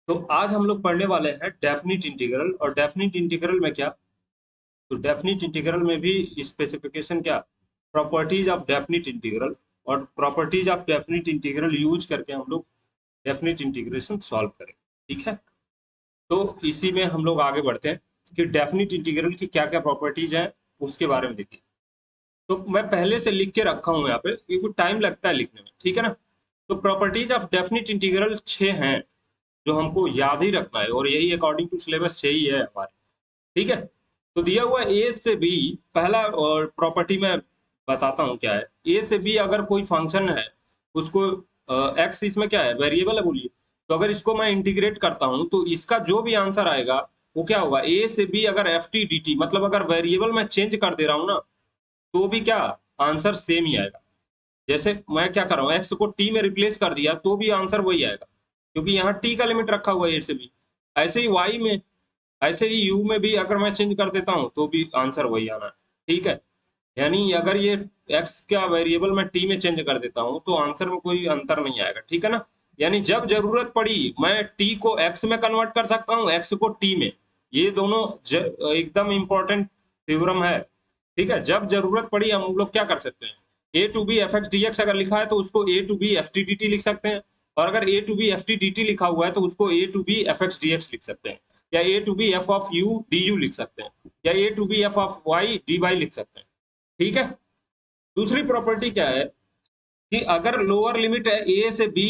तो आज हम लोग पढ़ने वाले हैं डेफिनिट इंटीग्रल। और डेफिनिट इंटीग्रल में क्या, तो डेफिनिट इंटीग्रल में भी स्पेसिफिकेशन क्या, प्रॉपर्टीज ऑफ डेफिनिट इंटीग्रल, और properties of definite integral use करके हम लोग डेफिनिट इंटीग्रेशन सॉल्व करेंगे। ठीक है, तो इसी में हम लोग आगे बढ़ते हैं कि डेफिनिट इंटीग्रल की क्या क्या प्रॉपर्टीज हैं उसके बारे में देखिए। तो मैं पहले से लिख के रखा हूँ यहाँ पे क्योंकि टाइम लगता है लिखने में, ठीक है ना। तो प्रॉपर्टीज ऑफ डेफिनिट इंटीग्रल 6 हैं जो हमको याद ही रखना है, और यही अकॉर्डिंग टू सिलेबस 6 ही है हमारे। ठीक है, तो दिया हुआ ए से बी, पहला और प्रॉपर्टी में बताता हूँ क्या है। ए से बी अगर कोई फंक्शन है, उसको एक्स इसमें क्या है, वेरिएबल है बोलिए। तो अगर इसको मैं इंटीग्रेट करता हूँ तो इसका जो भी आंसर आएगा वो क्या होगा, ए से बी अगर एफ टी डी टी, मतलब अगर वेरिएबल मैं चेंज कर दे रहा हूँ ना, तो भी क्या आंसर सेम ही आएगा। जैसे मैं क्या कर रहा हूँ, एक्स को टी में रिप्लेस कर दिया तो भी आंसर वही आएगा, क्योंकि यहाँ टी का लिमिट रखा हुआ है ए से बी। ऐसे ही वाई में, ऐसे ही यू में भी अगर मैं चेंज कर देता हूँ तो भी आंसर वही आना है। ठीक है, यानी अगर ये एक्स का वेरिएबल मैं टी में चेंज कर देता हूँ तो आंसर में कोई अंतर नहीं आएगा। ठीक है ना, यानी जब जरूरत पड़ी मैं टी को एक्स में कन्वर्ट कर सकता हूँ, एक्स को टी में। ये दोनों एकदम इंपॉर्टेंट थ्योरम है। ठीक है, जब जरूरत पड़ी हम लोग क्या कर सकते हैं, A to B F x D x अगर लिखा है तो उसको A to B F T D T लिख सकते हैं, और अगर A to B F T D T लिखा हुआ है तो उसको A to B F x D X लिख सकते हैं, या A to B F of U D U लिख सकते हैं, या A to B F of Y D Y लिख सकते हैं। ठीक है, दूसरी प्रॉपर्टी क्या है कि अगर लोअर लिमिट है ए से बी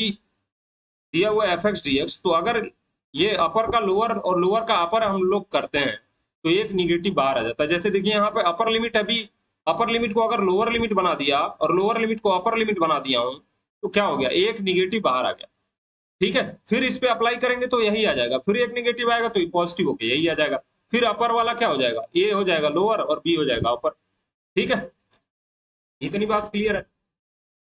दिया हुआ एफ एक्स डी एक्स, तो अगर ये अपर का लोअर और लोअर का अपर हम लोग करते हैं तो एक निगेटिव बाहर आ जाता है। जैसे देखिए यहाँ पे अपर लिमिट है बी, अपर लिमिट को अगर लोअर लिमिट बना दिया और लोअर लिमिट को अपर लिमिट बना दिया हूं, तो क्या हो गया, एक निगेटिव बाहर आ गया। ठीक है, फिर इस पे अप्लाई करेंगे तो यही आ जाएगा, फिर एक निगेटिव आएगा तो पॉजिटिव होके यही आ जाएगा। फिर अपर वाला क्या हो जाएगा, ए हो जाएगा लोअर और बी हो जाएगा अपर। ठीक है, इतनी बात क्लियर है।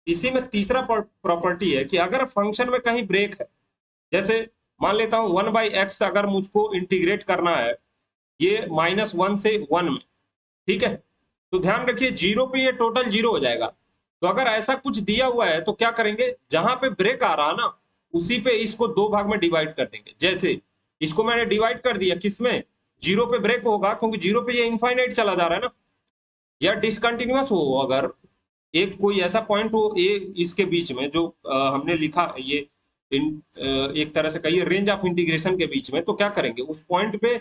इसी में तीसरा प्रॉपर्टी है कि अगर फंक्शन में कहीं ब्रेक है, जैसे मान लेता हूं 1/x अगर मुझको इंटीग्रेट करना है ये -1 से 1 में। ठीक है, तो ध्यान रखिए जीरो पे ये टोटल जीरो हो जाएगा। तो अगर ऐसा कुछ दिया हुआ है तो क्या करेंगे, जहां पे ब्रेक आ रहा है ना उसी पे इसको दो भाग में डिवाइड कर देंगे। जैसे इसको मैंने डिवाइड कर दिया किसमें, जीरो पे ब्रेक होगा क्योंकि जीरो पे ये इनफाइनाइट चला जा रहा है ना, या डिसकंटिन्यूअस हो अगर एक कोई ऐसा पॉइंट हो ए इसके बीच में जो हमने लिखा ये एक तरह से कहिए रेंज ऑफ इंटीग्रेशन के बीच में, तो क्या करेंगे उस पॉइंट पे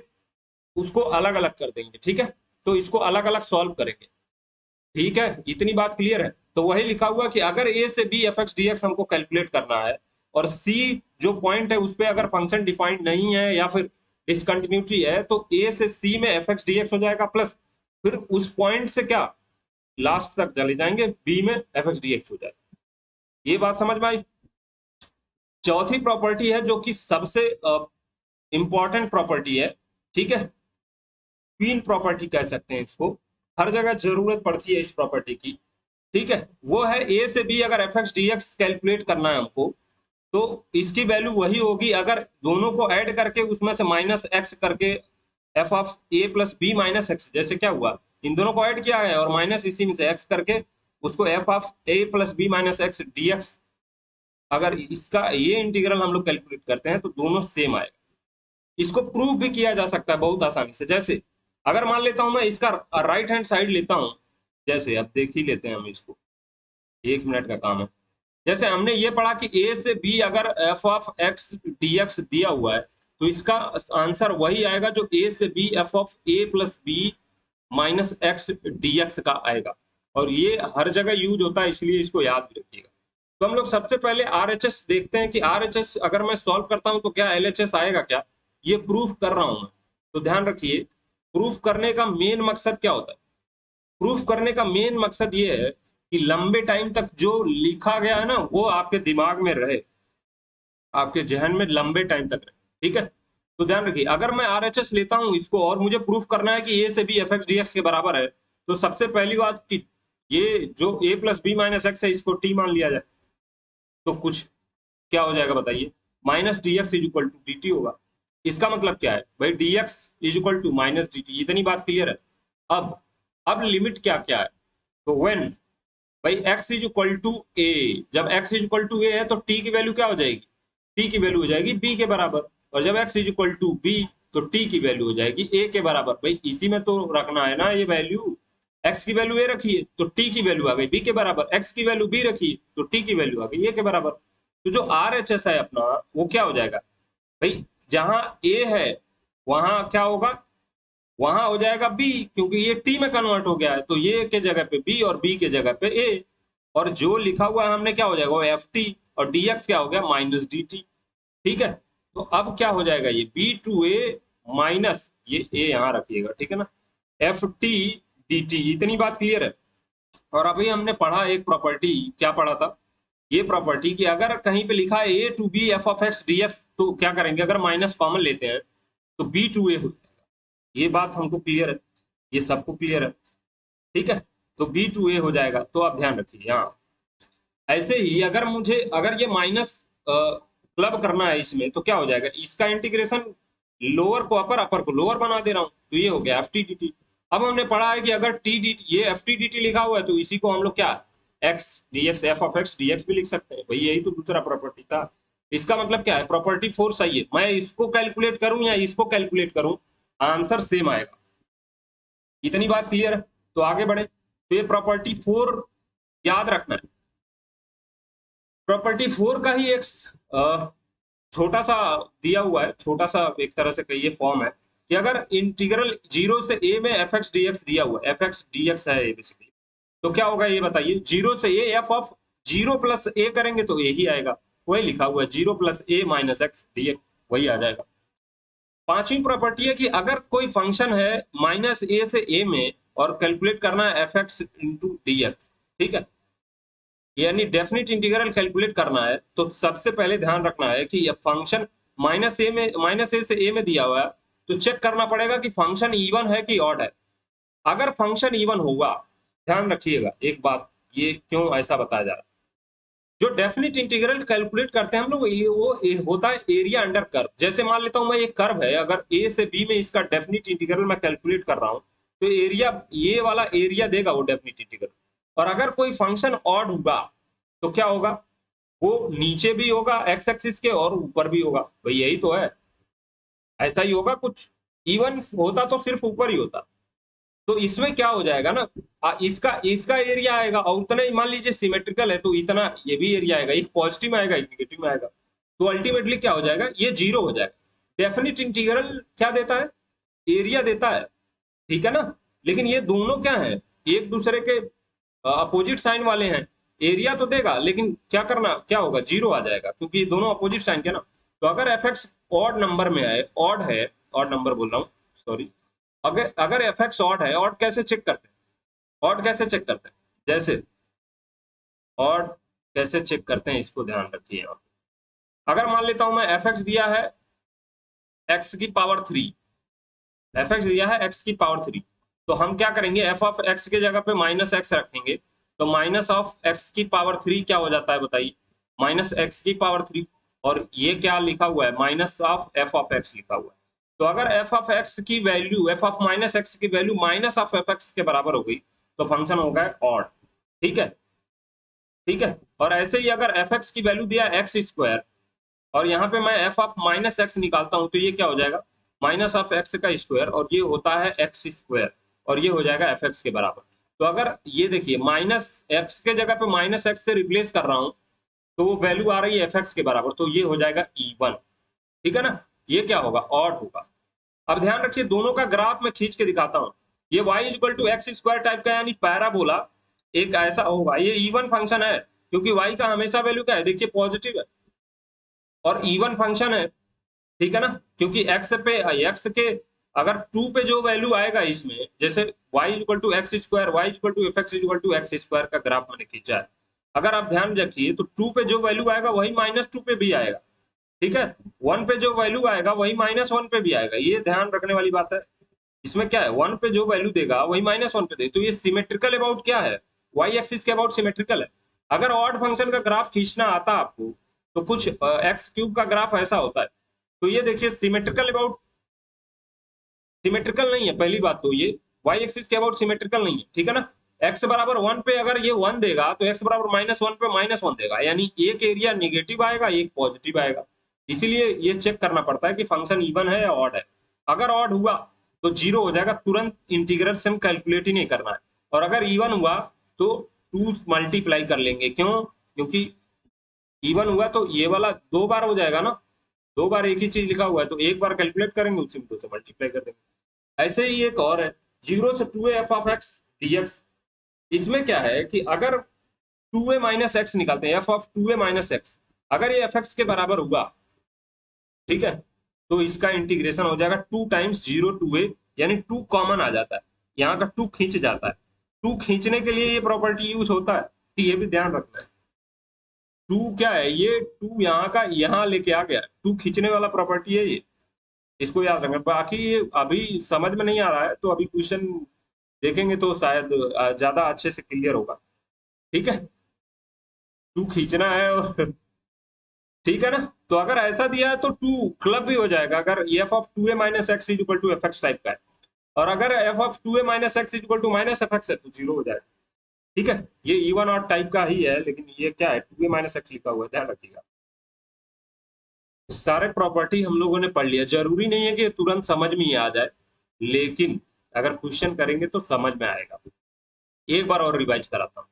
उसको अलग अलग कर देंगे। ठीक है, तो इसको अलग अलग सॉल्व करेंगे। ठीक है, इतनी बात क्लियर है। तो वही लिखा हुआ कि अगर ए से b F x D x हमको कैलकुलेट करना है, और सी जो पॉइंट है उस पर अगर फंक्शन डिफाइंड नहीं है या फिर डिसकंटिन्यूटी है, तो ए से सी में एफ एक्स डी एक्स हो जाएगा प्लस, फिर उस पॉइंट से क्या लास्ट तक चले जाएंगे बी में एफ एक्स डी एक्स हो जाएगा। ये बात समझ में आई। चौथी प्रॉपर्टी है जो कि सबसे इंपॉर्टेंट प्रॉपर्टी है। ठीक है, क्वीन प्रॉपर्टी कह सकते हैं इसको, हर जगह जरूरत पड़ती है इस प्रॉपर्टी की। ठीक है, वो है ए से बी अगर f x D x calculate करना है हमको, तो इसकी वैल्यू वही होगी अगर दोनों को ऐड करके उसमें से माइनस एक्स करके f of A plus B minus x, जैसे क्या हुआ इन दोनों को ऐड किया है और माइनस इसी में से एक्स करके उसको f of A plus B minus x D x, अगर इसका ये इंटीग्रल हम लोग कैलकुलेट करते हैं तो दोनों सेम आएगा। इसको प्रूव भी किया जा सकता है बहुत आसानी से। जैसे अगर मान लेता हूं मैं इसका राइट हैंड साइड लेता हूं, जैसे अब देख ही लेते हैं हम इसको, 1 मिनट का काम है। जैसे हमने ये पढ़ा कि ए से बी अगर F of x D x दिया हुआ है तो इसका आंसर वही आएगा जो ए से b F of A plus B minus x D x का आएगा। और ये हर जगह यूज होता है इसलिए इसको याद भी रखिएगा। तो हम लोग सबसे पहले आरएचएस देखते हैं कि आरएचएस अगर मैं सॉल्व करता हूं तो क्या एलएचएस आएगा क्या, ये प्रूफ कर रहा हूं मैं। तो ध्यान रखिए, प्रूफ करने का मेन मकसद क्या होता है, प्रूफ करने का मेन मकसद ये है कि लंबे टाइम तक जो लिखा गया है ना वो आपके दिमाग में रहे, आपके जहन में लंबे टाइम तक रहे। ठीक है, तो ध्यान रखिए अगर मैं आरएचएस लेता हूं इसको और मुझे प्रूफ करना है कि ए से b F x D x के बराबर है, तो सबसे पहली बात कि ये जो ए प्लस बी माइनस एक्स है इसको टी मान लिया जाए, तो कुछ क्या हो जाएगा बताइए, minus d x is equal to d t होगा। इसका मतलब क्या है भाई, d x is equal to minus d t, इतनी बात क्लियर है। अब लिमिट क्या क्या है, तो व्हेन भाई x इज इक्वल टू ए, जब x इज इक्वल टू ए है तो t की वैल्यू क्या हो जाएगी, t की वैल्यू हो जाएगी b के बराबर। और जब x is equal to b तो t की वैल्यू हो जाएगी a के बराबर। भाई इसी में तो रखना है ना ये वैल्यू, x की वैल्यू a रखी है तो t की वैल्यू आ गई b के बराबर, x की वैल्यू b रखी है तो t की वैल्यू आ गई a के बराबर। तो जो RHS है अपना वो क्या हो जाएगा भाई, जहां a है वहां क्या होगा, वहां हो जाएगा b, क्योंकि ये t में कन्वर्ट हो गया है तो ये के जगह पे b और b के जगह पे a, और जो लिखा हुआ है हमने क्या हो जाएगा वो ft, और dx क्या हो गया माइनस dt। ठीक है, तो अब क्या हो जाएगा ये b टू a माइनस ये a यहाँ रखिएगा, ठीक है ना, ft dt। इतनी बात क्लियर है। और अभी हमने पढ़ा एक प्रॉपर्टी, क्या पढ़ा था, ये प्रॉपर्टी कि अगर कहीं पे लिखा है a to b f of x dx तो क्या करेंगे, अगर माइनस कॉमन लेते हैं तो b टू a हो जाएगा। ये बात हमको क्लियर है, ये सबको क्लियर है, ठीक है। तो b टू a हो जाएगा, तो आप ध्यान रखिए यहाँ। ऐसे ही अगर मुझे, अगर ये माइनस क्लब करना है इसमें तो क्या हो जाएगा, इसका इंटीग्रेशन लोअर को अपर, अपर को लोअर बना दे रहा हूं, तो ये हो गया एफ टी डी टी। अब हमने पढ़ा है कि अगर टी डी ये एफ टी डी टी लिखा हुआ है तो इसी को हम लोग क्या x D x F of x D x भी लिख सकते हैं। भाई यही तो दूसरा प्रॉपर्टी था। इसका मतलब क्या है, प्रॉपर्टी 4 सही है, मैं इसको कैलकुलेट करूं या इसको कैलकुलेट करूं आंसर सेम आएगा। इतनी बात क्लियर है, तो आगे बढ़े। तो ये प्रॉपर्टी 4 याद रखना है। प्रॉपर्टी 4 का ही एक छोटा सा दिया हुआ है, छोटा सा एक तरह से कहिए फॉर्म है कि अगर इंटीग्रल 0 से a में एफ एक्स डी एक्स दिया हुआ है, एफ एक्स डी एक्स है बेसिकली, तो क्या होगा ये बताइए, 0 से a F of 0 plus a करेंगे तो a ही आएगा, वही लिखा हुआ है 0 plus a minus x D x, वही आ जाएगा। पांचवी प्रॉपर्टी है कि अगर कोई फंक्शन है माइनस a से a में और कैलकुलेट करना है F x into D x, ठीक है, यानी डेफिनेट इंटीग्रल कैलकुलेट करना है, तो सबसे पहले ध्यान रखना है कि ये फंक्शन माइनस ए से ए में दिया हुआ है, तो चेक करना पड़ेगा कि फंक्शन इवन है कि ऑड है। अगर फंक्शन इवन होगा, ध्यान रखिएगा एक बात, ये क्यों ऐसा बताया जा रहा है, जो डेफिनेट इंटीग्रल कैलकुलेट करते हैं हम लोग वो होता है एरिया अंडर कर्व। जैसे मान लेता हूं मैं एक कर्व है, अगर ए से बी में इसका डेफिनेट इंटीग्रल मैं कैलकुलेट कर रहा हूं तो एरिया, ये वाला एरिया देगा वो डेफिनेट इंटीग्रल। और अगर कोई फंक्शन ऑड होगा तो क्या होगा, वो नीचे भी होगा एक्स एक्सिस के और ऊपर भी होगा। भाई यही तो है, ऐसा ही होगा कुछ। इवन होता तो सिर्फ ऊपर ही होता, तो इसमें क्या हो जाएगा ना, इसका इसका एरिया आएगा और उतना ही, मान लीजिए सिमेट्रिकल है तो इतना ये भी एरिया आएगा, एक पॉजिटिव में आएगा एक नेगेटिव में आएगा, तो अल्टीमेटली क्या हो जाएगा, ये जीरो हो जाएगा। डेफिनेट इंटीग्रल क्या देता है, एरिया देता है, ठीक है ना, लेकिन ये दोनों क्या है, एक दूसरे के अपोजिट साइन वाले हैं। एरिया तो देगा लेकिन क्या करना, क्या होगा, जीरो आ जाएगा, क्योंकि ये दोनों अपोजिट साइन के ना। तो अगर एफ एक्स ऑड नंबर में आए, ऑड है, ऑड नंबर बोल रहा हूँ सॉरी, अगर अगर एफ एक्स ऑड है, ऑड कैसे चेक करते हैं, ऑड कैसे चेक करते हैं, जैसे ऑड कैसे चेक करते हैं इसको ध्यान रखिए। अगर मान लेता हूं मैं एफ एक्स दिया है एक्स की पावर 3, एफ एक्स दिया है एक्स की पावर 3, तो हम क्या करेंगे, एफ ऑफ एक्स के जगह पे माइनस एक्स रखेंगे, तो माइनस ऑफ एक्स की पावर 3 क्या हो जाता है बताइए, माइनस एक्स की पावर 3, और ये क्या लिखा हुआ है, minus of F of X लिखा हुआ है। तो अगर एफ ऑफ एक्स की value, F of minus X की value minus of F X के बराबर हो गई तो फंक्शन हो गया ऑड, ठीक है, ठीक है। और ऐसे ही अगर एफ एक्स की वैल्यू दिया एक्स स्क्वायर और यहाँ पे मैं एफ ऑफ माइनस एक्स निकालता हूं तो ये क्या हो जाएगा, माइनस ऑफ एक्स का स्क्वायर, और ये होता है एक्स स्क्वायर, और ये हो जाएगा एफ एक्स के बराबर। तो अगर ये देखिए माइनस एक्स के जगह पे माइनस एक्स से रिप्लेस कर रहा हूं तो वो वैल्यू आ रही है एफ एक्स के बराबर, तो ये हो जाएगा इवन, ठीक है ना, ये क्या होगा, ऑड होगा। अब ध्यान रखिए दोनों का ग्राफ में खींच के दिखाता हूं, ये y equal to x square type का यानी पैराबोला एक ऐसा होगा, ये इवन फंक्शन है क्योंकि y का हमेशा वैल्यू क्या है, देखिए पॉजिटिव है और इवन फंक्शन है, ठीक है ना, क्योंकि x पे x के अगर 2 पे जो वैल्यू आएगा इसमें, जैसे y equal to x square, y equal to f x equal to x square का ग्राफ मैंने खींचा है, अगर आप ध्यान रखिए तो 2 पे जो वैल्यू आएगा वही -2 पे भी आएगा, ठीक है, 1 पे जो वैल्यू आएगा वही -1 पे भी आएगा, ये ध्यान रखने वाली बात है। इसमें क्या है, 1 पे जो वैल्यू देगा वही -1 पे दे, तो ये सिमेट्रिकल अबाउट क्या है, वाई एक्सिस के अबाउट सिमेट्रिकल है। अगर ऑड फंक्शन का ग्राफ खींचना आता आपको तो कुछ एक्स क्यूब का ग्राफ ऐसा होता है, तो ये देखिए सिमेट्रिकल अबाउट, सिमेट्रिकल नहीं है पहली बात, तो ये वाई एक्सिस के अबाउट सिमेट्रिकल नहीं है, ठीक है ना। एक्स बराबर 1 पे अगर ये 1 देगा तो एक्स बराबर -1 पे -1 देगा, यानी एक एरिया निगेटिव आएगा एक पॉजिटिव आएगा, इसीलिए ये चेक करना पड़ता है कि फंक्शन इवन है या ऑड है। अगर ऑड हुआ तो 0 हो जाएगा, तुरंत इंटीग्रल सम कैलकुलेट ही नहीं करना है। और अगर इवन हुआ तो 2 मल्टीप्लाई कर लेंगे। क्यों? क्योंकि इवन हुआ तो ये वाला 2 बार हो जाएगा ना, 2 बार एक ही चीज लिखा हुआ है, तो एक बार कैलकुलेट करेंगे, उसी में 2 से मल्टीप्लाई कर देंगे। ऐसे ही एक और है 0 से 2a f of x dx। इसमें क्या है कि अगर 2a माइनस एक्स निकालते हैं, f of 2a minus x, अगर ये fx के बराबर हुआ, ठीक है, तो इसका इंटीग्रेशन हो जाएगा 2 टाइम्स 0 टू ए, यानी 2 कॉमन आ जाता है, यहाँ का 2 खींच जाता है। 2 खींचने के लिए ये प्रॉपर्टी यूज होता है, तो ये भी ध्यान रखना है। 2 क्या है, ये 2 यहाँ का यहाँ लेके आ गया, 2 खींचने वाला प्रॉपर्टी है ये, इसको याद रखना। बाकी ये अभी समझ में नहीं आ रहा है, तो अभी क्वेश्चन देखेंगे तो शायद ज्यादा अच्छे से क्लियर होगा। ठीक है, 2 खींचना है और ठीक है ना। तो अगर ऐसा दिया है तो 2 क्लब भी हो जाएगा, अगर F of 2a minus x is equal to f x type का है, और अगर F of 2a minus x is equal to minus f x है तो 0 हो जाएगा। ठीक है, ये इवन और टाइप का ही है, लेकिन ये क्या है, 2a माइनस एक्स लिखा हुआ है, ध्यान रखिएगा। सारे प्रॉपर्टी हम लोगों ने पढ़ लिया, जरूरी नहीं है कि तुरंत समझ में ही आ जाए, लेकिन अगर क्वेश्चन करेंगे तो समझ में आएगा। एक बार और रिवाइज कराता हूँ।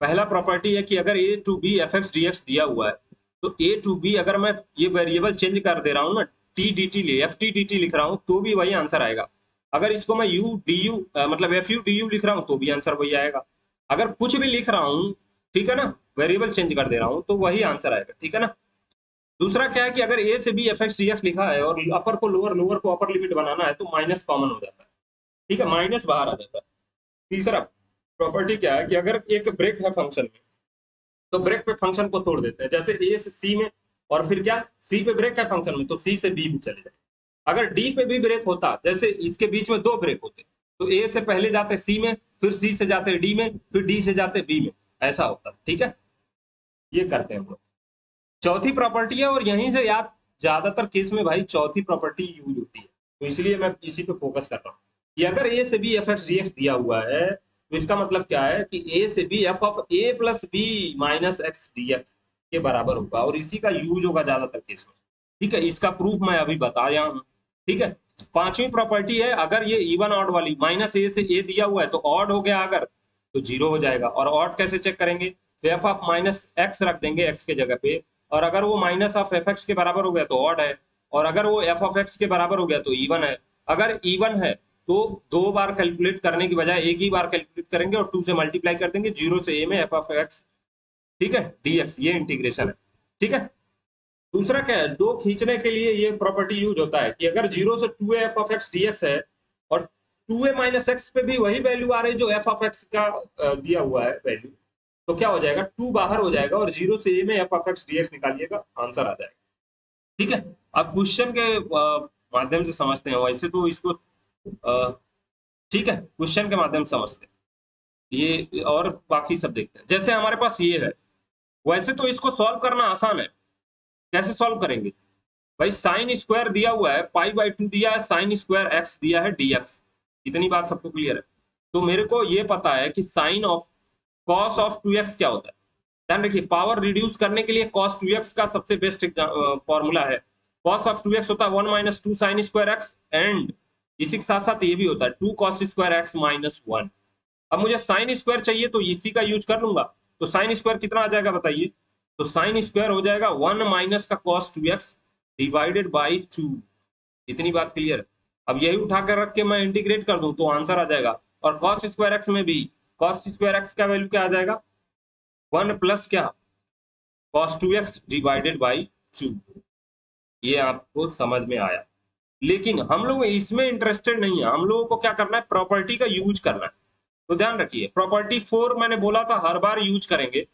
पहला प्रॉपर्टी है कि अगर A to B F x D x दिया हुआ है, तो ए टू बी अगर मैं ये वेरिएबल चेंज कर दे रहा हूँ ना, T D T F T D T लिख रहा हूँ तो भी वही आंसर आएगा। अगर इसको मैं यू डी यू मतलब एफ यू डी यू लिख रहा हूँ तो भी आंसर वही आएगा। अगर कुछ भी लिख रहा हूँ, ठीक है ना, वेरिएबल चेंज कर दे रहा हूँ तो वही आंसर आएगा। ठीक है ना। दूसरा क्या है कि अगर ए से b F x D x लिखा है और अपर को लोअर, लोअर को अपर लिमिट बनाना है, तो माइनस कॉमन हो जाता है। ठीक है, माइनस बाहर आ जाता है। तीसरा प्रॉपर्टी क्या है कि अगर एक ब्रेक है फंक्शन में, तो ब्रेक पे फंक्शन को तोड़ देते हैं, जैसे ए से सी में, और फिर क्या, सी पे ब्रेक है फंक्शन में तो सी से बी में चले जाए। अगर डी पे भी ब्रेक होता, जैसे इसके बीच में 2 ब्रेक होते, तो ए से पहले जाते सी में, फिर सी से जाते डी में, फिर डी से जाते बी में, ऐसा होता। ठीक है, ये करते हैं हम लोग। चौथी प्रॉपर्टी है, और यहीं से याद, ज्यादातर केस में भाई चौथी प्रॉपर्टी यूज होती है, तो इसलिए मैं इसी पे फोकस कर रहा हूँ कि अगर ए से b F x D x दिया हुआ है, तो इसका मतलब क्या है कि ए से b F of A plus B minus x D x के बराबर होगा, और इसी का यूज होगा ज्यादातर केस में। ठीक है, इसका प्रूफ मैं अभी बताया हूँ। ठीक है, पांचवी प्रॉपर्टी है, अगर ये इवन ऑड वाली, माइनस ए से ए दिया हुआ है तो ऑड हो गया अगर, तो 0 हो जाएगा। और ऑड कैसे चेक करेंगे, तो एफ ऑफ माइनस एक्स रख देंगे एक्स के जगह पे, और अगर वो माइनस ऑफ एफ एक्स के बराबर हो गया तो ऑड है, और अगर वो एफ ऑफ एक्स के बराबर हो गया तो इवन है। अगर इवन है तो 2 बार कैलकुलेट करने की बजाय एक ही बार कैलकुलेट करेंगे और 2 से मल्टीप्लाई कर देंगे, 0 से ए में एफ ऑफ एक्स, ठीक है, डीएक्स, ये इंटीग्रेशन है। ठीक है, दूसरा क्या है, 2 खींचने के लिए ये प्रॉपर्टी यूज होता है कि अगर 0 से 2a F of X dx है, और 2a माइनस एक्स पे भी वही वैल्यू आ रही जो एफ ऑफ एक्स का दिया हुआ है वैल्यू, तो क्या हो जाएगा, 2 बाहर हो जाएगा और 0 से a में एफ ऑफ एक्स डीएक्स निकालिएगा, आंसर आ जाएगा। ठीक है, अब क्वेश्चन के माध्यम से समझते हैं, वैसे तो इसको ठीक है, क्वेश्चन के माध्यम से समझते हैं ये, और बाकी सब देखते हैं। जैसे हमारे पास ये है, वैसे तो इसको सॉल्व करना आसान है। कैसे सॉल्व करेंगे भाई, साइन स्क्वायर दिया हुआ है, पाई बाई 2 दिया है, साइन स्क्वायर एक्स दिया है डीएक्स, इतनी बात सबको क्लियर है। तो मेरे को ये पता है कि sign of cos of 2x क्या होता है। ध्यान रखिए, पावर रिड्यूस करने के लिए cos 2x का सबसे बेस्ट फॉर्मूला है, cos ऑफ 2x होता है 1 minus 2 sign square x, and इसी के साथ साथ ये भी होता है 2 cos स्क्वायर एक्स माइनस 1। अब मुझे साइन स्क्वायर चाहिए तो इसी का यूज कर लूंगा, तो साइन स्क्वायर कितना आ जाएगा बताइए, तो साइन स्क्वायर हो जाएगा 1 माइनस का cos 2x डिवाइडेड बाई 2। इतनी बात क्लियर है। अब यही उठा कर रख के मैं इंटीग्रेट कर दूं तो आंसर आ जाएगा। और cos स्क्वायर एक्स में भी cos स्क्वायर एक्स का वैल्यू क्या आ जाएगा, 1 प्लस क्या, cos 2x डिवाइडेड बाई 2। ये आपको समझ में आया। लेकिन हम लोग इसमें इंटरेस्टेड नहीं है, हम लोगों को क्या करना है, प्रॉपर्टी का यूज करना है। तो ध्यान रखिए, प्रॉपर्टी 4 मैंने बोला था हर बार यूज करेंगे,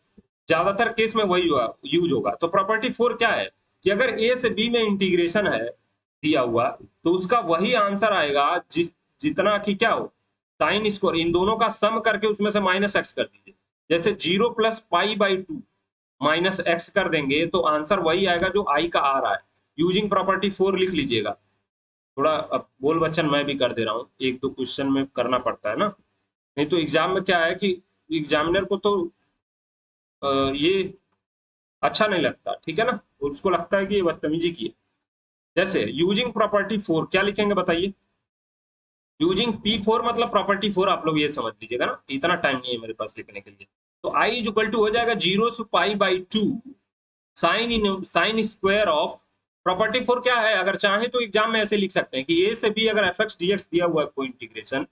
ज्यादातर केस में वही यूज होगा। तो प्रॉपर्टी 4 क्या है कि अगर ए से बी में इंटीग्रेशन है दिया हुआ, तो उसका वही आंसर आएगा जितना कि क्या हो, साइन स्क्वायर, इन दोनों का सम करके उसमें से माइनस एक्स कर दीजिए। जैसे 0 plus pi by 2 minus x कर देंगे तो आंसर वही आएगा जो आई का आ रहा है। यूजिंग प्रॉपर्टी 4 लिख लीजिएगा। थोड़ा अब बोल बच्चन मैं भी कर दे रहा हूँ, एक दो क्वेश्चन में करना पड़ता है ना, नहीं तो एग्जाम में क्या है कि एग्जामिनर को तो ये अच्छा नहीं लगता, ठीक है ना, उसको लगता है कि ये बदतमीजी की है। जैसे यूजिंग प्रॉपर्टी 4 क्या लिखेंगे बताइए, यूजिंग P4 मतलब प्रॉपर्टी 4, आप लोग ये समझ लीजिएगा ना, इतना टाइम नहीं है मेरे पास लिखने के लिए। तो I इज इक्वल टू हो जाएगा 0 से pi by 2 sign square of property 4 क्या है, अगर चाहे तो एग्जाम में ऐसे लिख सकते हैं कि a से b अगर एफ एक्स डी एक्स दिया हुआ है कोई इंटीग्रेशन,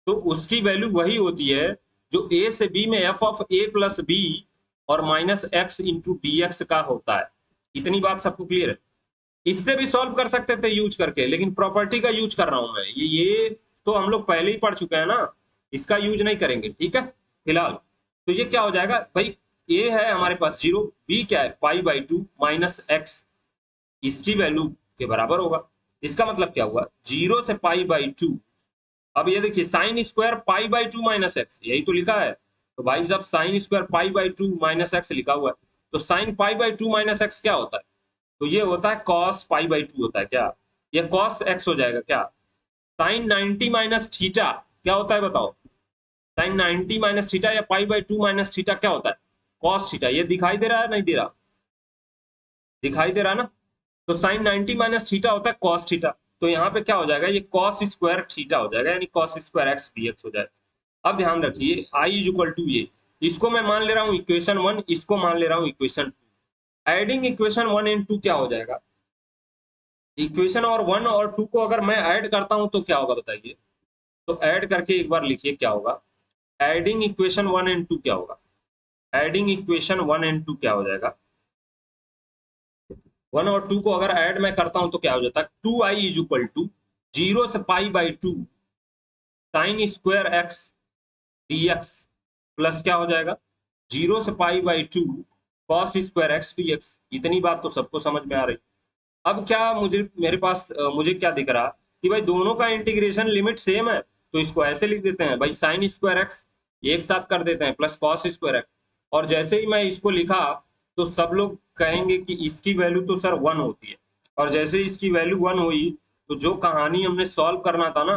तो उसकी वैल्यू वही होती है जो a से b में f of a plus B और minus X into D x का होता है। इतनी बात सबको क्लियर है। इससे भी सॉल्व कर सकते थे यूज करके, लेकिन प्रॉपर्टी का यूज कर रहा हूं मैं, ये तो हम लोग पहले ही पढ़ चुके हैं ना, इसका यूज नहीं करेंगे, ठीक है फिलहाल। तो ये क्या हो जाएगा भाई, ए है हमारे पास 0, बी क्या है पाई बाई 2 माइनस एक्स, इसकी वैल्यू के बराबर होगा। इसका मतलब क्या हुआ, 0 से पाई बाई 2। अब ये देखिए sign square pi by 2 minus X, यही तो लिखा है। तो भाई साहब sign square pi by 2 minus x लिखा हुआ है, तो sine pi by 2 minus x क्या होता है, तो ये होता है कॉस पाई बाई 2 होता है क्या, ये कॉस एक्स हो जाएगा क्या। साइन 90 माइनस थीटा क्या होता है बताओ, साइन 90 माइनस थीटा या पाई बाई 2 माइनस थीटा क्या होता है, कॉस थीटा। ये दिखाई दे रहा है नहीं दे रहा, दिखाई दे रहा है ना। तो साइन 90 माइनस थीटा होता है कॉस थीटा, तो यहाँ पे क्या हो जाएगा, ये कॉस स्क्वायर थीटा हो जाएगा, यानी कॉस स्क्वायर एक्स डीएक्स हो जाएगा। अब ध्यान रखिए आई इज इक्वल टू ये, इसको मैं मान ले रहा हूँ इक्वेशन 1, इसको मान ले रहा हूँ इक्वेशन 2। एडिंग इक्वेशन 1 एंड 2 क्या हो जाएगा, इक्वेशन और 1 और 2 को अगर मैं ऐड करता हूं तो क्या होगा बताइए, तो ऐड करके एक बार लिखिए क्या होगा, एडिंग इक्वेशन 1 एंड 2 क्या होगा, एडिंग इक्वेशन 1 एंड 2 क्या हो जाएगा, 1 और 2 को अगर ऐड मैं करता हूं तो क्या हो जाता है, 2i इज इक्वल टू 0 से pi by 2 sign square x dx plus क्या हो जाएगा, 0 से pi by 2 cos square x dx। इतनी बात तो सबको समझ में आ रही। अब क्या मुझे मेरे पास मुझे क्या दिख रहा कि भाई दोनों का इंटीग्रेशन लिमिट सेम है, तो इसको ऐसे लिख देते हैं भाई साइन स्क्वायर एक्स एक साथ कर देते हैं प्लस कॉस स्क्वायर एक्स। और जैसे ही मैं इसको लिखा तो सब लोग कहेंगे कि इसकी वैल्यू तो सर 1 होती है, और जैसे ही इसकी वैल्यू 1 हुई तो जो कहानी हमने सॉल्व करना था ना,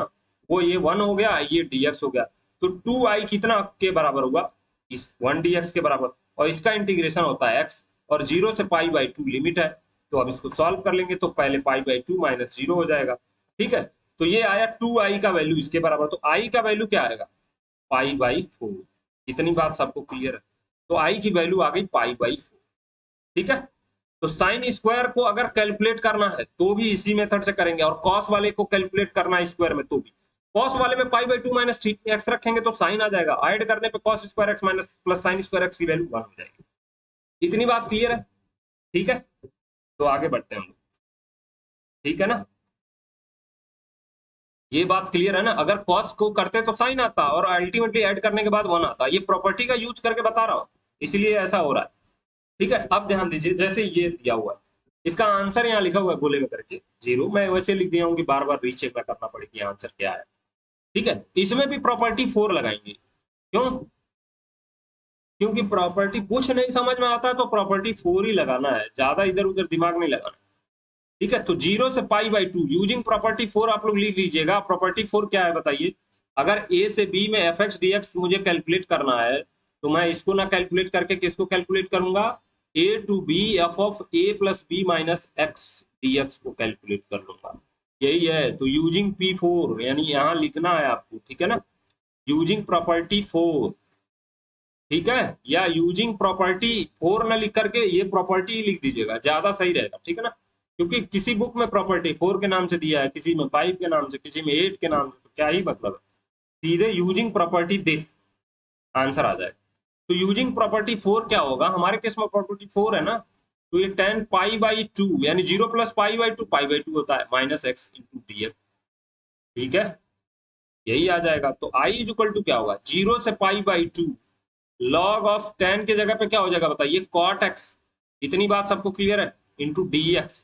वो ये 1 हो गया, ये dx हो गया। तो 2i कितना के बराबर हुआ, इस 1 dx के बराबर, और इसका इंटीग्रेशन होता है x, और 0 से पाई बाई 2 लिमिट है। तो अब इसको सॉल्व कर लेंगे, तो पहले पाई बाई 2 माइनस 0 हो जाएगा, ठीक है। तो ये आया 2i का वैल्यू इसके बराबर, तो i का वैल्यू क्या आएगा, पाई बाई 4। इतनी बात सबको क्लियर है, तो i की वैल्यू आ गई पाई बाई 4, ठीक है। तो साइन स्क्वायर को अगर कैलकुलेट करना है तो भी इसी मेथड से करेंगे, और कॉस वाले को कैलकुलेट करना है स्क्वायर में तो भी कॉस वाले में पाई बाई 2 माइनस एक्स रखेंगे तो साइन आ जाएगा, ऐड करने पे cos square x minus plus sign square x की वैल्यू 1 हो जाएगी। इतनी बात क्लियर है, ठीक है। तो आगे बढ़ते हैं हम लोग, ठीक है ना, ये बात क्लियर है ना। अगर कॉस को करते तो साइन आता, और अल्टीमेटली ऐड करने के बाद 1 आता, ये प्रॉपर्टी का यूज करके बता रहा हूं, इसलिए ऐसा हो रहा है, ठीक है। अब ध्यान दीजिए, जैसे ये दिया हुआ है, इसका आंसर यहाँ लिखा हुआ है गोले में करके 0, मैं वैसे लिख दिया हूँ कि बार बार रीचेक ना करना पड़े कि आंसर क्या है, ठीक है। इसमें भी प्रॉपर्टी 4 लगाएंगे, क्यों, क्योंकि प्रॉपर्टी कुछ नहीं समझ में आता तो प्रॉपर्टी 4 ही लगाना है, ज्यादा इधर उधर दिमाग नहीं लगाना, ठीक है। तो 0 से पाई बाई 2 यूजिंग प्रॉपर्टी 4 आप लोग लिख लीजिएगा। प्रॉपर्टी 4 क्या है बताइए, अगर ए से बी में एफ एक्स डी एक्स मुझे कैलकुलेट करना है, तो मैं इसको ना कैलकुलेट करके किसको कैलकुलेट करूंगा, A to B F of A plus B minus x D x को कैलकुलेट कर लूंगा, यही है। तो यूजिंग P4 यानी यहाँ लिखना है आपको, ठीक है ना, यूजिंग प्रॉपर्टी 4, ठीक है, या यूजिंग प्रॉपर्टी 4 ना लिख करके ये प्रॉपर्टी लिख दीजिएगा, ज्यादा सही रहेगा, ठीक है ना। क्योंकि किसी बुक में प्रॉपर्टी 4 के नाम से दिया है, किसी में 5 के नाम से, किसी में 8 के नाम से, तो क्या ही मतलब है, सीधे यूजिंग प्रॉपर्टी दिस आंसर आ जाए। तो यूजिंग प्रॉपर्टी 4 क्या होगा, हमारे केस में प्रॉपर्टी 4 है ना, तो ये 10 पाई बाई 2 यानी 0 plus pi by 2 pi by 2 होता है minus X into D x, ठीक है, यही आ जाएगा। तो आई इज इक्वल टू क्या होगा, 0 से पाई बाई 2 लॉग ऑफ 10 के जगह पे क्या हो जाएगा बताइए, कॉट एक्स। इतनी बात सबको क्लियर है, इंटू डी एक्स।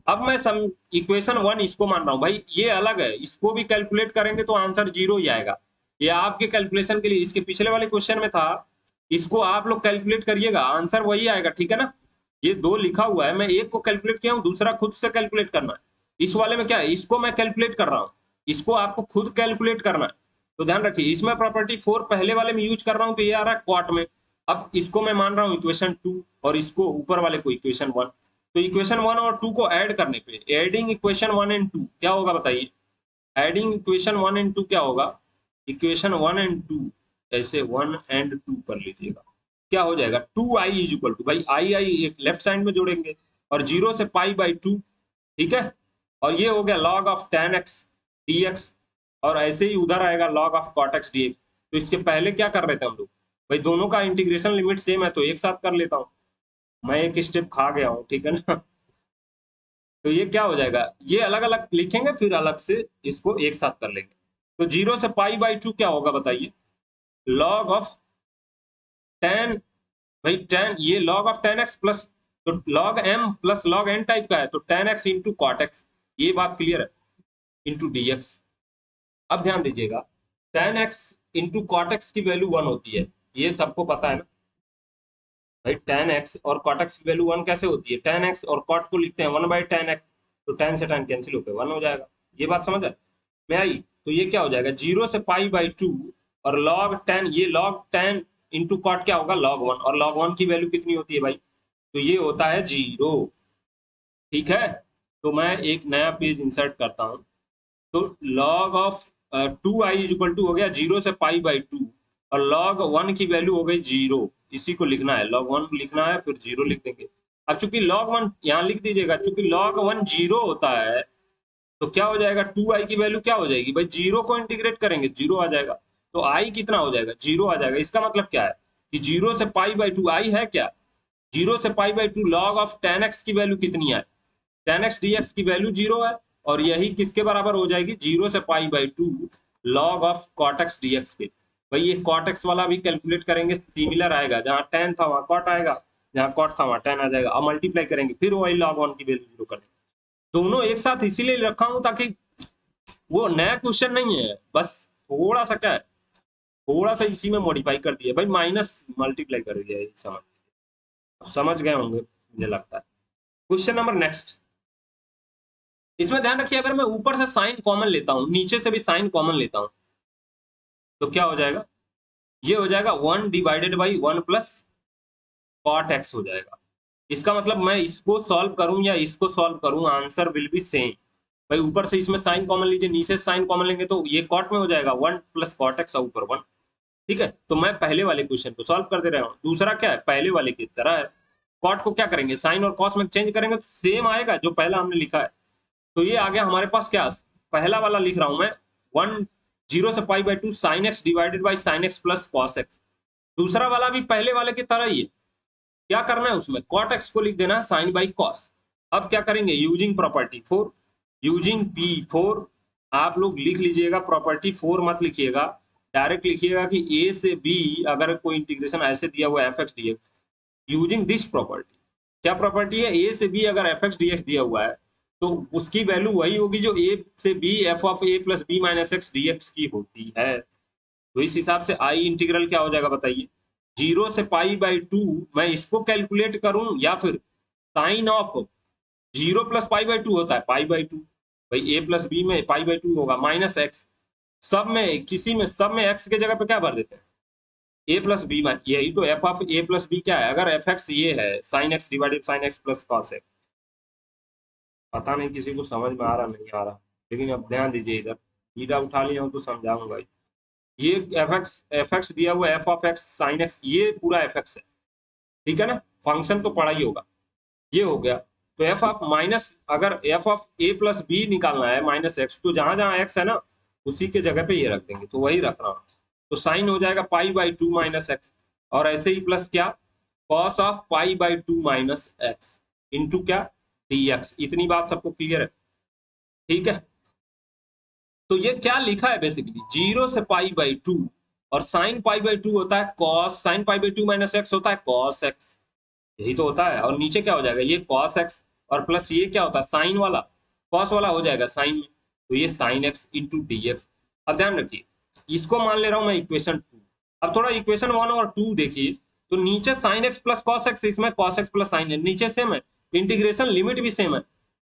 अब मैं सम इक्वेशन 1 इसको मान रहा हूं भाई, ये अलग है, इसको भी कैलकुलेट करेंगे तो आंसर 0 ही आएगा। ये आपके कैलकुलेशन के लिए, इसके पिछले वाले क्वेश्चन में था, इसको आप लोग कैलकुलेट करिएगा आंसर वही आएगा, ठीक है ना। ये 2 लिखा हुआ है, मैं एक को कैलकुलेट किया हूं, दूसरा खुद से कैलकुलेट करना है। इस वाले में क्या है, इसको मैं कैलकुलेट कर रहा हूँ, इसको आपको खुद कैलकुलेट करना है। तो ध्यान रखिए, इसमें प्रॉपर्टी 4 पहले वाले में यूज कर रहा हूं तो ये आ रहा है क्वाट में, अब इसको मैं मान रहा हूँ इक्वेशन 2 और इसको ऊपर वाले को इक्वेशन 1। तो इक्वेशन 1 और 2 को ऐड करने पे, एडिंग इक्वेशन 1 एंड 2 क्या होगा बताइए? एडिंग इक्वेशन 1 एंड 2 क्या होगा? इक्वेशन 1 एंड 2 ऐसे 1 एंड 2 कर लीजिएगा, क्या हो जाएगा? 2i इज इक्वल टू, भाई आई एक लेफ्ट साइड में जोड़ेंगे और 0 से पाई बाई 2, ठीक है। और ये हो गया log of tan x dx, और ऐसे ही उधर आएगा log of cot x dx। तो इसके पहले क्या कर रहे थे हम लोग? भाई दोनों का इंटीग्रेशन लिमिट सेम है तो एक साथ कर लेता हूँ, मैं एक स्टेप खा गया हूँ, ठीक है ना। तो ये क्या हो जाएगा, ये अलग अलग लिखेंगे फिर अलग से इसको एक साथ कर लेंगे। तो 0 से पाई बाई 2 क्या होगा बताइए? log ऑफ tan, भाई tan, ये log of tan x plus, तो log m plus log n type का है तो tan x into cot x, ये बात क्लियर है, इंटू dx। अब ध्यान दीजिएगा, tan x into cot x की वैल्यू 1 होती है, ये सबको पता है ना भाई। tan x और cot x की वैल्यू 1 कैसे होती है? tan x और cot को लिखते हैं 1 बाई tan x, तो tan से tan कैंसिल होकर 1 हो जाएगा। ये बात समझ में आई? तो ये क्या हो जाएगा, 0 से पाई बाई 2 और log tan, ये log tan इंटू कॉट क्या होगा? log 1, और log 1 की वैल्यू कितनी होती है भाई? तो ये होता है 0, ठीक है। तो मैं एक नया पेज इंसर्ट करता हूँ, तो log of 2i is equal to हो गया 0 से पाई बाई 2 और log 1 की वैल्यू हो गई 0, इसी को लिखना है, log 1 लिखना है फिर 0 लिख देंगे। अब चूंकि log 1 यहाँ लिख दीजिएगा, चूंकि log 1 0 होता है तो क्या हो जाएगा, 2i की वैल्यू क्या हो जाएगी भाई? 0 को इंटीग्रेट करेंगे 0 आ जाएगा, तो i कितना हो जाएगा? 0 आ जाएगा। इसका मतलब क्या है कि 0 से पाई बाई 2 i है क्या? 0 से pi by 2 log of tan x की वैल्यू कितनी है? tan x dx की वैल्यू 0 है, और यही किसके बराबर हो जाएगी? 0 से pi by 2 log of cot x dx के। भाई ये cot x वाला भी कैलकुलेट करेंगे, सिमिलर आएगा, जहाँ tan था वहाँ cot आएगा, जहाँ cot था वहाँ tan आ जाएगा, और मल्टीप्लाई करेंगे फिर वही log 1 की वैल्यू 0 करेंगे। दोनों एक साथ इसीलिए रखा हूँ ताकि वो नया क्वेश्चन नहीं है, बस थोड़ा सा क्या है, थोड़ा सा इसी में मॉडिफाई कर दिया भाई, माइनस मल्टीप्लाई कर दिया, समझ गए होंगे मुझे लगता है। क्वेश्चन नंबर नेक्स्ट, इसमें ध्यान रखिए, अगर मैं ऊपर से साइन कॉमन लेता हूं, नीचे से भी साइन कॉमन लेता हूं, तो क्या हो जाएगा? ये हो जाएगा 1 divided by 1 plus cot x हो जाएगा। इसका मतलब मैं इसको सॉल्व करूं या इसको सॉल्व करूं, आंसर विल बी सेम। भाई ऊपर से इसमें साइन कॉमन लीजिए, नीचे से साइन कॉमन लेंगे तो ये कॉट में हो जाएगा 1 प्लस कॉट एक्स ऊपर 1, ठीक है। तो मैं पहले वाले क्वेश्चन को सॉल्व कर दे रहा हूँ। दूसरा क्या है, पहले वाले की तरह है, कॉट को क्या करेंगे, साइन और कॉस में चेंज करेंगे तो सेम आएगा जो पहला हमने लिखा है। तो ये आ गया हमारे पास क्या, पहला वाला लिख रहा हूं मैं 1 0 से pi by 2 sign x divided by sine x plus cos x. दूसरा वाला भी पहले वाले की तरह ही है, क्या करना है उसमें, कॉट एक्स को लिख देना है साइन बाई कॉस। अब क्या करेंगे, यूजिंग प्रॉपर्टी 4, यूजिंग P4, आप लोग लिख लीजिएगा, प्रॉपर्टी 4 मत लिखिएगा, डायरेक्ट लिखिएगा कि A से B अगर कोई इंटीग्रेशन ऐसे दिया हुआ है F x D x, using this property. क्या प्रॉपर्टी है, A से B अगर एफ एक्स डी एक्स दिया हुआ है तो उसकी वैल्यू वही होगी जो A से B f of A plus B minus x D x की होती है। तो इस हिसाब से आई इंटीग्रल क्या हो जाएगा बताइए, 0 से पाई बाई 2, मैं इसको कैलकुलेट करूं या फिर sine of 0 plus pi by 2 होता है पाई बाई 2, भाई ए प्लस बी में पाई बाई 2 होगा माइनस एक्स, सब में किसी में सब में एक्स के जगह पे क्या भर देते हैं, ए प्लस बी, यही तो f of A plus b क्या है, अगर एफ एक्स ये है sine x divided sine x plus cos x. पता नहीं किसी को समझ में आ रहा नहीं आ रहा, लेकिन अब ध्यान दीजिए, इधर ईटा उठा लिया हूं तो समझाऊंगा। ये एफ एक्स दिया हुआ F of x sine x, ये पूरा एफ एक्स है, ठीक है ना, फंक्शन तो पढ़ा ही होगा। ये हो गया, तो एफ ऑफ माइनस, अगर F of A plus b निकालना है माइनस एक्स, तो जहां जहां एक्स है ना उसी के जगह पे ये रख देंगे, तो वही रख रहा हूँ। तो साइन हो जाएगा पाई बाई 2 माइनस एक्स, और ऐसे ही प्लस क्या, cos of pi by 2 minus X into क्या, डी एक्स। इतनी बात सबको क्लियर है, ठीक है। तो ये क्या लिखा है बेसिकली, 0 से पाई बाई 2, और साइन पाई बाई 2 होता है cos, sine pi by 2 minus x होता है कॉस एक्स, यही तो होता है। और नीचे क्या हो जाएगा, ये कॉस एक्स, और प्लस ये क्या होता है साइन वाला, कॉस वाला हो जाएगा साइन में, तो ये sign X into D x. अब ध्यान रखिए, इसको मान ले रहा हूं मैं इक्वेशन 2। अब थोड़ा इक्वेशन 1 और 2 देखिए, तो नीचे sine x plus cos x, इसमें कॉस एक्स प्लस साइन है, नीचे सेम है, इंटीग्रेशन लिमिट भी सेम है,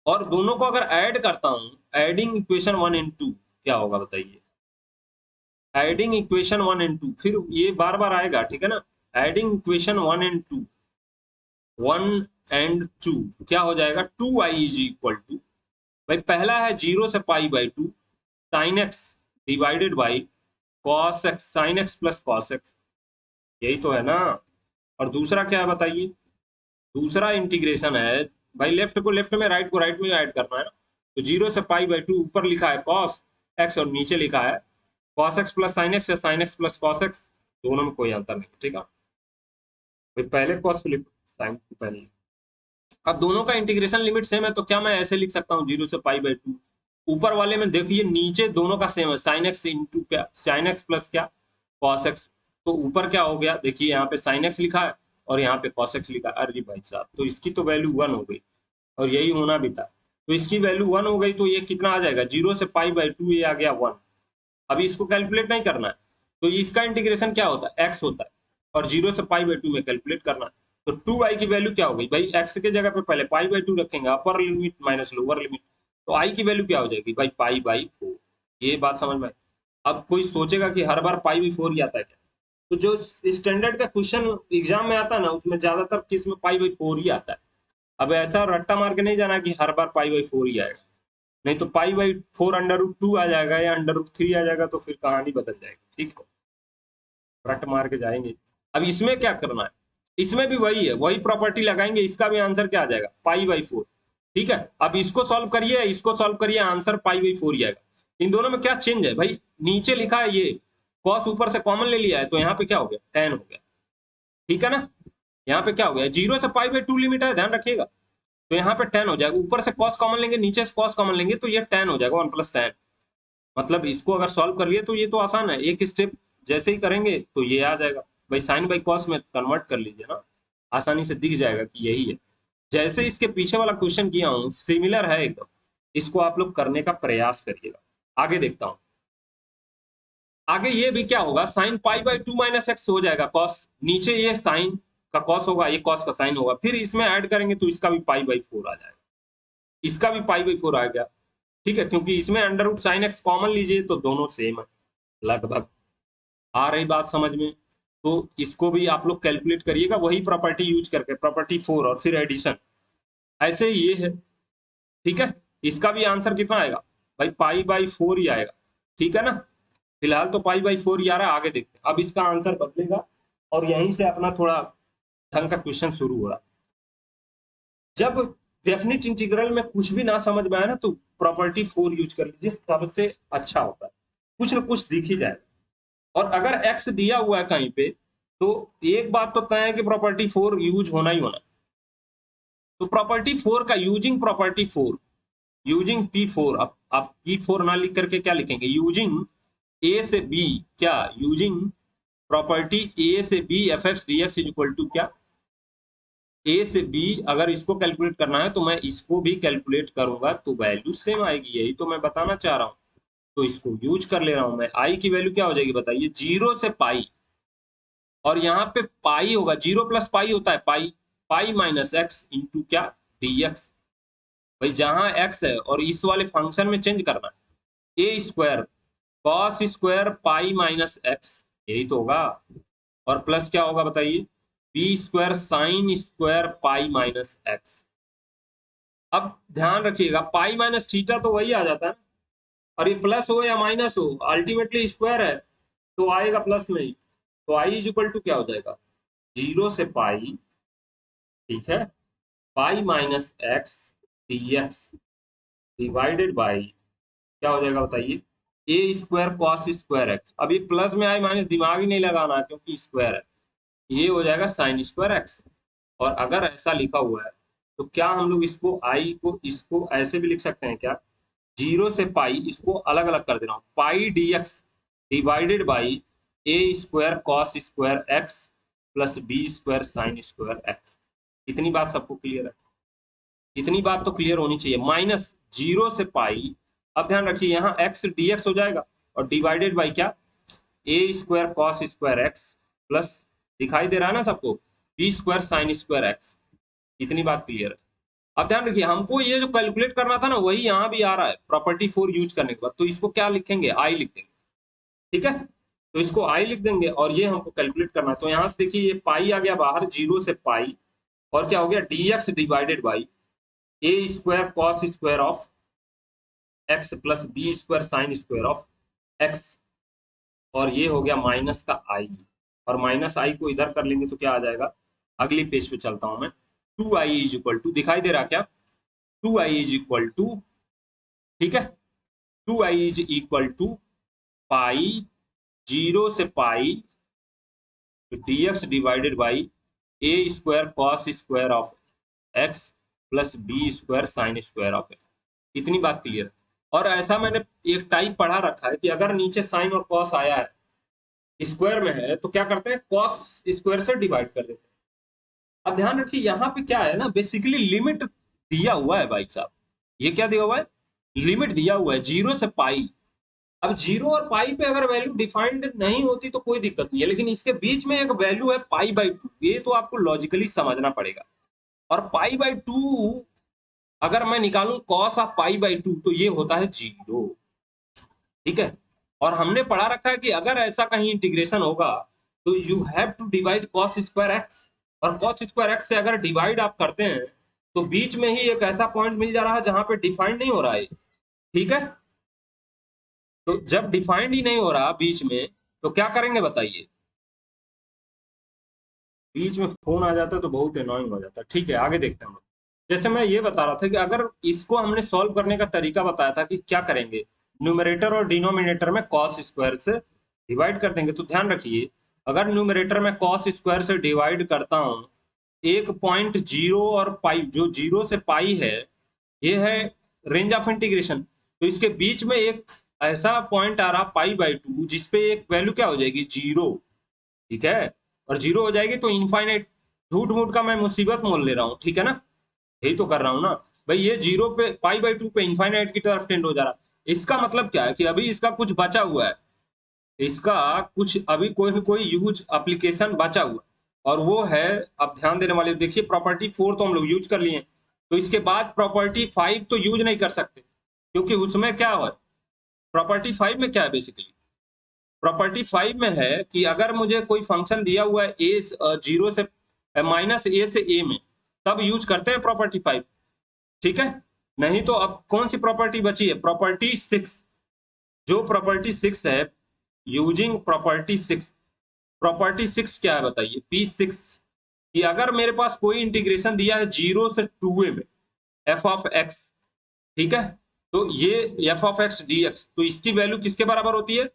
और दोनों को अगर ऐड करता हूं, एडिंग इक्वेशन 1 एंड 2 क्या होगा बताइए, एडिंग इक्वेशन 1 एंड 2, फिर ये बार बार आएगा, ठीक है ना, एडिंग इक्वेशन 1 एंड 2, 1 एंड 2 क्या हो जाएगा, 2i इज इक्वल टू, भाई पहला है 0 से pi by 2 sign x divided by cos x, sine x plus cos x, यही तो है ना। और दूसरा क्या है बताइए, दूसरा इंटीग्रेशन है भाई लेफ्ट को लेफ्ट में, राइट को राइट में ऐड करना है ना। तो 0 से पाई बाई 2 ऊपर लिखा है कॉस एक्स और नीचे लिखा है cos X plus sine X या sine x plus cos X, दोनों में कोई अंतर नहीं, ठीक है। भाई पहले कॉस को लिखो, साइन को पहले। अब दोनों का इंटीग्रेशन लिमिट सेम है तो क्या मैं ऐसे लिख सकता हूँ 0 से पाई बाई 2, ऊपर वाले में देखिए नीचे दोनों का सेम है, साइन एक्स इंटू क्या, साइन एक्स प्लस क्या कॉस एक्स। तो ऊपर क्या हो गया, देखिए यहाँ पे साइन एक्स लिखा है और यहाँ पे कॉस एक्स लिखा है। अरे भाई साहब, तो इसकी तो वैल्यू 1 हो गई और यही होना भी था। तो इसकी वैल्यू 1 हो गई तो ये कितना आ जाएगा, 0 से पाई बाई 2, ये आ गया 1। अभी इसको कैलकुलेट नहीं करना है, तो इसका इंटीग्रेशन क्या होता है, एक्स होता है, और 0 से पाई बाई 2 में कैलकुलेट करना है। तो 2i की वैल्यू क्या हो गई भाई, एक्स के जगह पे पहले पाई बाई 2 रखेंगे, upper limit minus lower limit, तो i की वैल्यू क्या हो जाएगी भाई, पाई बाई 4। ये बात समझ में आई? अब कोई सोचेगा कि हर बार पाई बाई 4 ही आता है क्या, तो जो स्टैंडर्ड का क्वेश्चन एग्जाम में आता है ना, उसमें ज्यादातर किस में पाई बाई 4 ही आता है। अब ऐसा रट्टा मार के नहीं जाना कि हर बार पाई बाई 4 ही आएगा, नहीं तो पाई बाई 4 अंडर रूट 2 आ जाएगा या अंडर रूट 3 आ जाएगा, तो फिर कहानी बदल जाएगी, ठीक है, रट मार के जाएंगे। अब इसमें क्या करना है, इसमें भी वही है, वही प्रॉपर्टी लगाएंगे, इसका भी आंसर क्या आ जाएगा, पाई बाई 4, ठीक है। अब इसको सॉल्व करिए, इसको सॉल्व करिए, आंसर पाई बाई 4 ही आएगा। इन दोनों में क्या चेंज है भाई, नीचे लिखा है ये कॉस ऊपर से कॉमन ले लिया है, तो यहाँ पे क्या हो गया, टेन हो गया, ठीक है ना। यहाँ पे क्या हो गया, 0 से पाई बाई 2 लिमिट है, ध्यान रखिएगा, तो यहाँ पे 10 हो जाएगा, ऊपर से कॉस कॉमन लेंगे, नीचे से कॉस कॉमन लेंगे, तो ये 10 हो जाएगा, 1 प्लस 10। मतलब इसको अगर सॉल्व कर लिए तो ये तो आसान है, एक स्टेप जैसे ही करेंगे तो ये आ जाएगा। भाई साइन बाई कॉस में कन्वर्ट कर लीजिए ना, आसानी से दिख जाएगा कि यही है। जैसे इसके पीछे वाला क्वेश्चन किया हूँ सिमिलर है एकदम, इसको आप लोग करने का प्रयास करिएगा। आगे देखता हूँ, आगे ये भी क्या होगा, sine pi by 2 minus x हो जाएगा कॉस, नीचे ये साइन का कॉस होगा, ये कॉस का साइन होगा, फिर इसमें ऐड करेंगे तो इसका भी पाई बाई 4 आ जाएगा, इसका भी पाई बाई 4 आ गया, ठीक है, क्योंकि इसमें under root sine x common लीजिए तो दोनों सेम है लगभग। आ रही बात समझ में, तो इसको भी आप लोग कैलकुलेट करिएगा वही प्रॉपर्टी यूज करके, प्रॉपर्टी 4 और फिर एडिशन, ऐसे ही ये है, ठीक है। इसका भी आंसर कितना आएगा भाई, पाई बाई 4 ही आएगा, ठीक है ना। फिलहाल तो पाई बाई 4 ही आ रहा है, आगे देखते हैं अब इसका आंसर बदलेगा, और यहीं से अपना थोड़ा ढंग का क्वेश्चन शुरू हो रहा है। जब डेफिनिट इंटीग्रल में कुछ भी ना समझ में आए ना, तो प्रॉपर्टी 4 यूज कर लीजिए, सबसे अच्छा होता है, कुछ ना कुछ दिख ही जाए। और अगर एक्स दिया हुआ है कहीं पे, तो एक बात तो तय है कि प्रॉपर्टी 4 यूज होना ही होना। तो प्रॉपर्टी 4 का यूजिंग प्रॉपर्टी 4, यूजिंग P4, अब आप P4 ना लिख करके क्या लिखेंगे, यूजिंग ए से बी, क्या यूजिंग प्रॉपर्टी ए से b F x D x is equal to क्या, ए से बी, अगर इसको कैलकुलेट करना है तो मैं इसको भी कैलकुलेट करूंगा तो वैल्यू सेम आएगी, यही तो मैं बताना चाह रहा हूँ। तो इसको यूज कर ले रहा हूं मैं, आई की वैल्यू क्या हो जाएगी बताइए, 0 से पाई, और यहाँ पे पाई होगा, 0 प्लस पाई होता है पाई, पाई माइनस एक्स इंटू क्या, dx। भाई जहां x है और इस वाले फंक्शन में चेंज करना है, A square cos square pi minus X, यही तो होगा, और प्लस क्या होगा बताइए, B square sine square pi minus X. अब ध्यान रखिएगा पाई माइनस थीटा तो वही आ जाता है, और ये प्लस हो या माइनस हो अल्टीमेटली स्क्वायर है, तो आएगा प्लस में ही। तो आई इज इक्वल टू क्या हो जाएगा, 0 से पाई, ठीक है, पाई minus x dx divided by क्या हो जाएगा बताइए, ए स्क्वायर कॉस स्क्वायर एक्स। अब ये प्लस में आई माइनस दिमाग ही नहीं लगाना क्योंकि स्क्वायर है, ये हो जाएगा साइन स्क्वायर एक्स। और अगर ऐसा लिखा हुआ है तो क्या हम लोग इसको आई को इसको ऐसे भी लिख सकते हैं क्या, 0 से पाई, इसको अलग अलग कर दे रहा हूँ, pi dx divided by a square cos square x plus B square sine square x. इतनी बात सबको क्लियर है, इतनी बात तो क्लियर होनी चाहिए, माइनस 0 से पाई। अब ध्यान रखिए यहाँ x dx हो जाएगा और डिवाइडेड बाई क्या, A square cos square x plus, दिखाई दे रहा है ना सबको, B square sine square x. इतनी बात क्लियर है। अब ध्यान रखिए हमको ये जो कैलकुलेट करना था ना वही यहाँ भी आ रहा है प्रॉपर्टी 4 यूज करने के बाद, तो इसको क्या लिखेंगे, आई लिख देंगे, ठीक है। तो इसको आई लिख देंगे और ये हमको कैलकुलेट करना है। तो यहाँ से देखिए ये पाई आ गया बाहर, 0 से पाई, और क्या हो गया dx divided by a square cos square of x plus B square sine square of x, और ये हो गया माइनस का आई, और माइनस आई को इधर कर लेंगे तो क्या आ जाएगा, अगली पेज पे चलता हूं मैं। 2i इज इक्वल टू, दिखाई दे रहा क्या, 2i इज इक्वल टू, ठीक है, 2i is equal to pi 0 से pi dx divided by a square cos square of x plus B square sine square of x. इतनी बात क्लियर। और ऐसा मैंने एक टाइप पढ़ा रखा है कि अगर नीचे साइन और कॉस आया है, स्क्वायर में है, तो क्या करते हैं, कॉस स्क्वायर से डिवाइड कर देते हैं। अब ध्यान रखिए यहाँ पे क्या है ना, बेसिकली लिमिट दिया हुआ है भाई साहब। ये क्या दिया हुआ है, लिमिट दिया हुआ है 0 से पाई। अब 0 और पाई पे अगर वैल्यू डिफाइंड नहीं होती तो कोई दिक्कत नहीं है, लेकिन इसके बीच में एक वैल्यू है पाई बाई 2, ये तो आपको लॉजिकली समझना पड़ेगा। और पाई बाई 2 अगर मैं निकालूं कॉस ऑफ पाई बाई 2 तो ये होता है 0, ठीक है। और हमने पढ़ा रखा है कि अगर ऐसा कहीं इंटीग्रेशन होगा तो you have to divide cos square x, और कॉस स्क्वायर एक्स से अगर डिवाइड आप करते हैं तो बीच में ही एक ऐसा पॉइंट मिल जा रहा है जहां पे डिफाइंड नहीं हो रहा है, ठीक है। तो जब डिफाइंड ही नहीं हो रहा बीच में तो क्या करेंगे बताइए, बीच में फोन आ जाता है तो बहुत एनोइंग हो जाता है। ठीक है, आगे देखते हैं हम। जैसे मैं ये बता रहा था कि अगर इसको हमने सॉल्व करने का तरीका बताया था कि क्या करेंगे, न्यूमरेटर और डिनोमिनेटर में कॉस स्क्वायर से डिवाइड कर देंगे। तो ध्यान रखिए, अगर न्यूमरेटर में कॉस स्क्वायर से डिवाइड करता हूं, 1.0 और पाई, जो 0 से पाई है ये है रेंज ऑफ इंटीग्रेशन, तो इसके बीच में एक ऐसा पॉइंट आ रहा पाई बाई 2 जिसपे एक वैल्यू क्या हो जाएगी, 0, ठीक है। और 0 हो जाएगी तो इनफाइनाइट, झूठ मूठ का मैं मुसीबत मोल ले रहा हूँ, ठीक है ना, यही तो कर रहा हूँ ना भाई। ये 0 पे पाई बाई 2 पे इनफाइनाइट की तरफ टेंड हो जा रहा है। इसका मतलब क्या है कि अभी इसका कुछ बचा हुआ है, इसका कुछ अभी कोई यूज एप्लीकेशन बचा हुआ, और वो है, अब ध्यान देने वाले देखिए, प्रॉपर्टी 4 तो हम लोग यूज कर लिए, तो इसके बाद प्रॉपर्टी 5 तो यूज नहीं कर सकते, क्योंकि उसमें क्या है, प्रॉपर्टी 5 में क्या है, बेसिकली प्रॉपर्टी 5 में है कि अगर मुझे कोई फंक्शन दिया हुआ है ए 0 से माइनस ए से ए में, तब यूज करते हैं प्रॉपर्टी 5, ठीक है। नहीं तो अब कौन सी प्रॉपर्टी बची है, प्रॉपर्टी 6। जो प्रॉपर्टी 6 है, यूजिंग प्रॉपर्टी 6, प्रॉपर्टी 6 क्या है बताइए, P6, कि अगर मेरे पास कोई इंटीग्रेशन दिया है 0 से 2a में f ऑफ x, ठीक है, तो ये f ऑफ x dx, तो इसकी वैल्यू किसके बराबर होती है,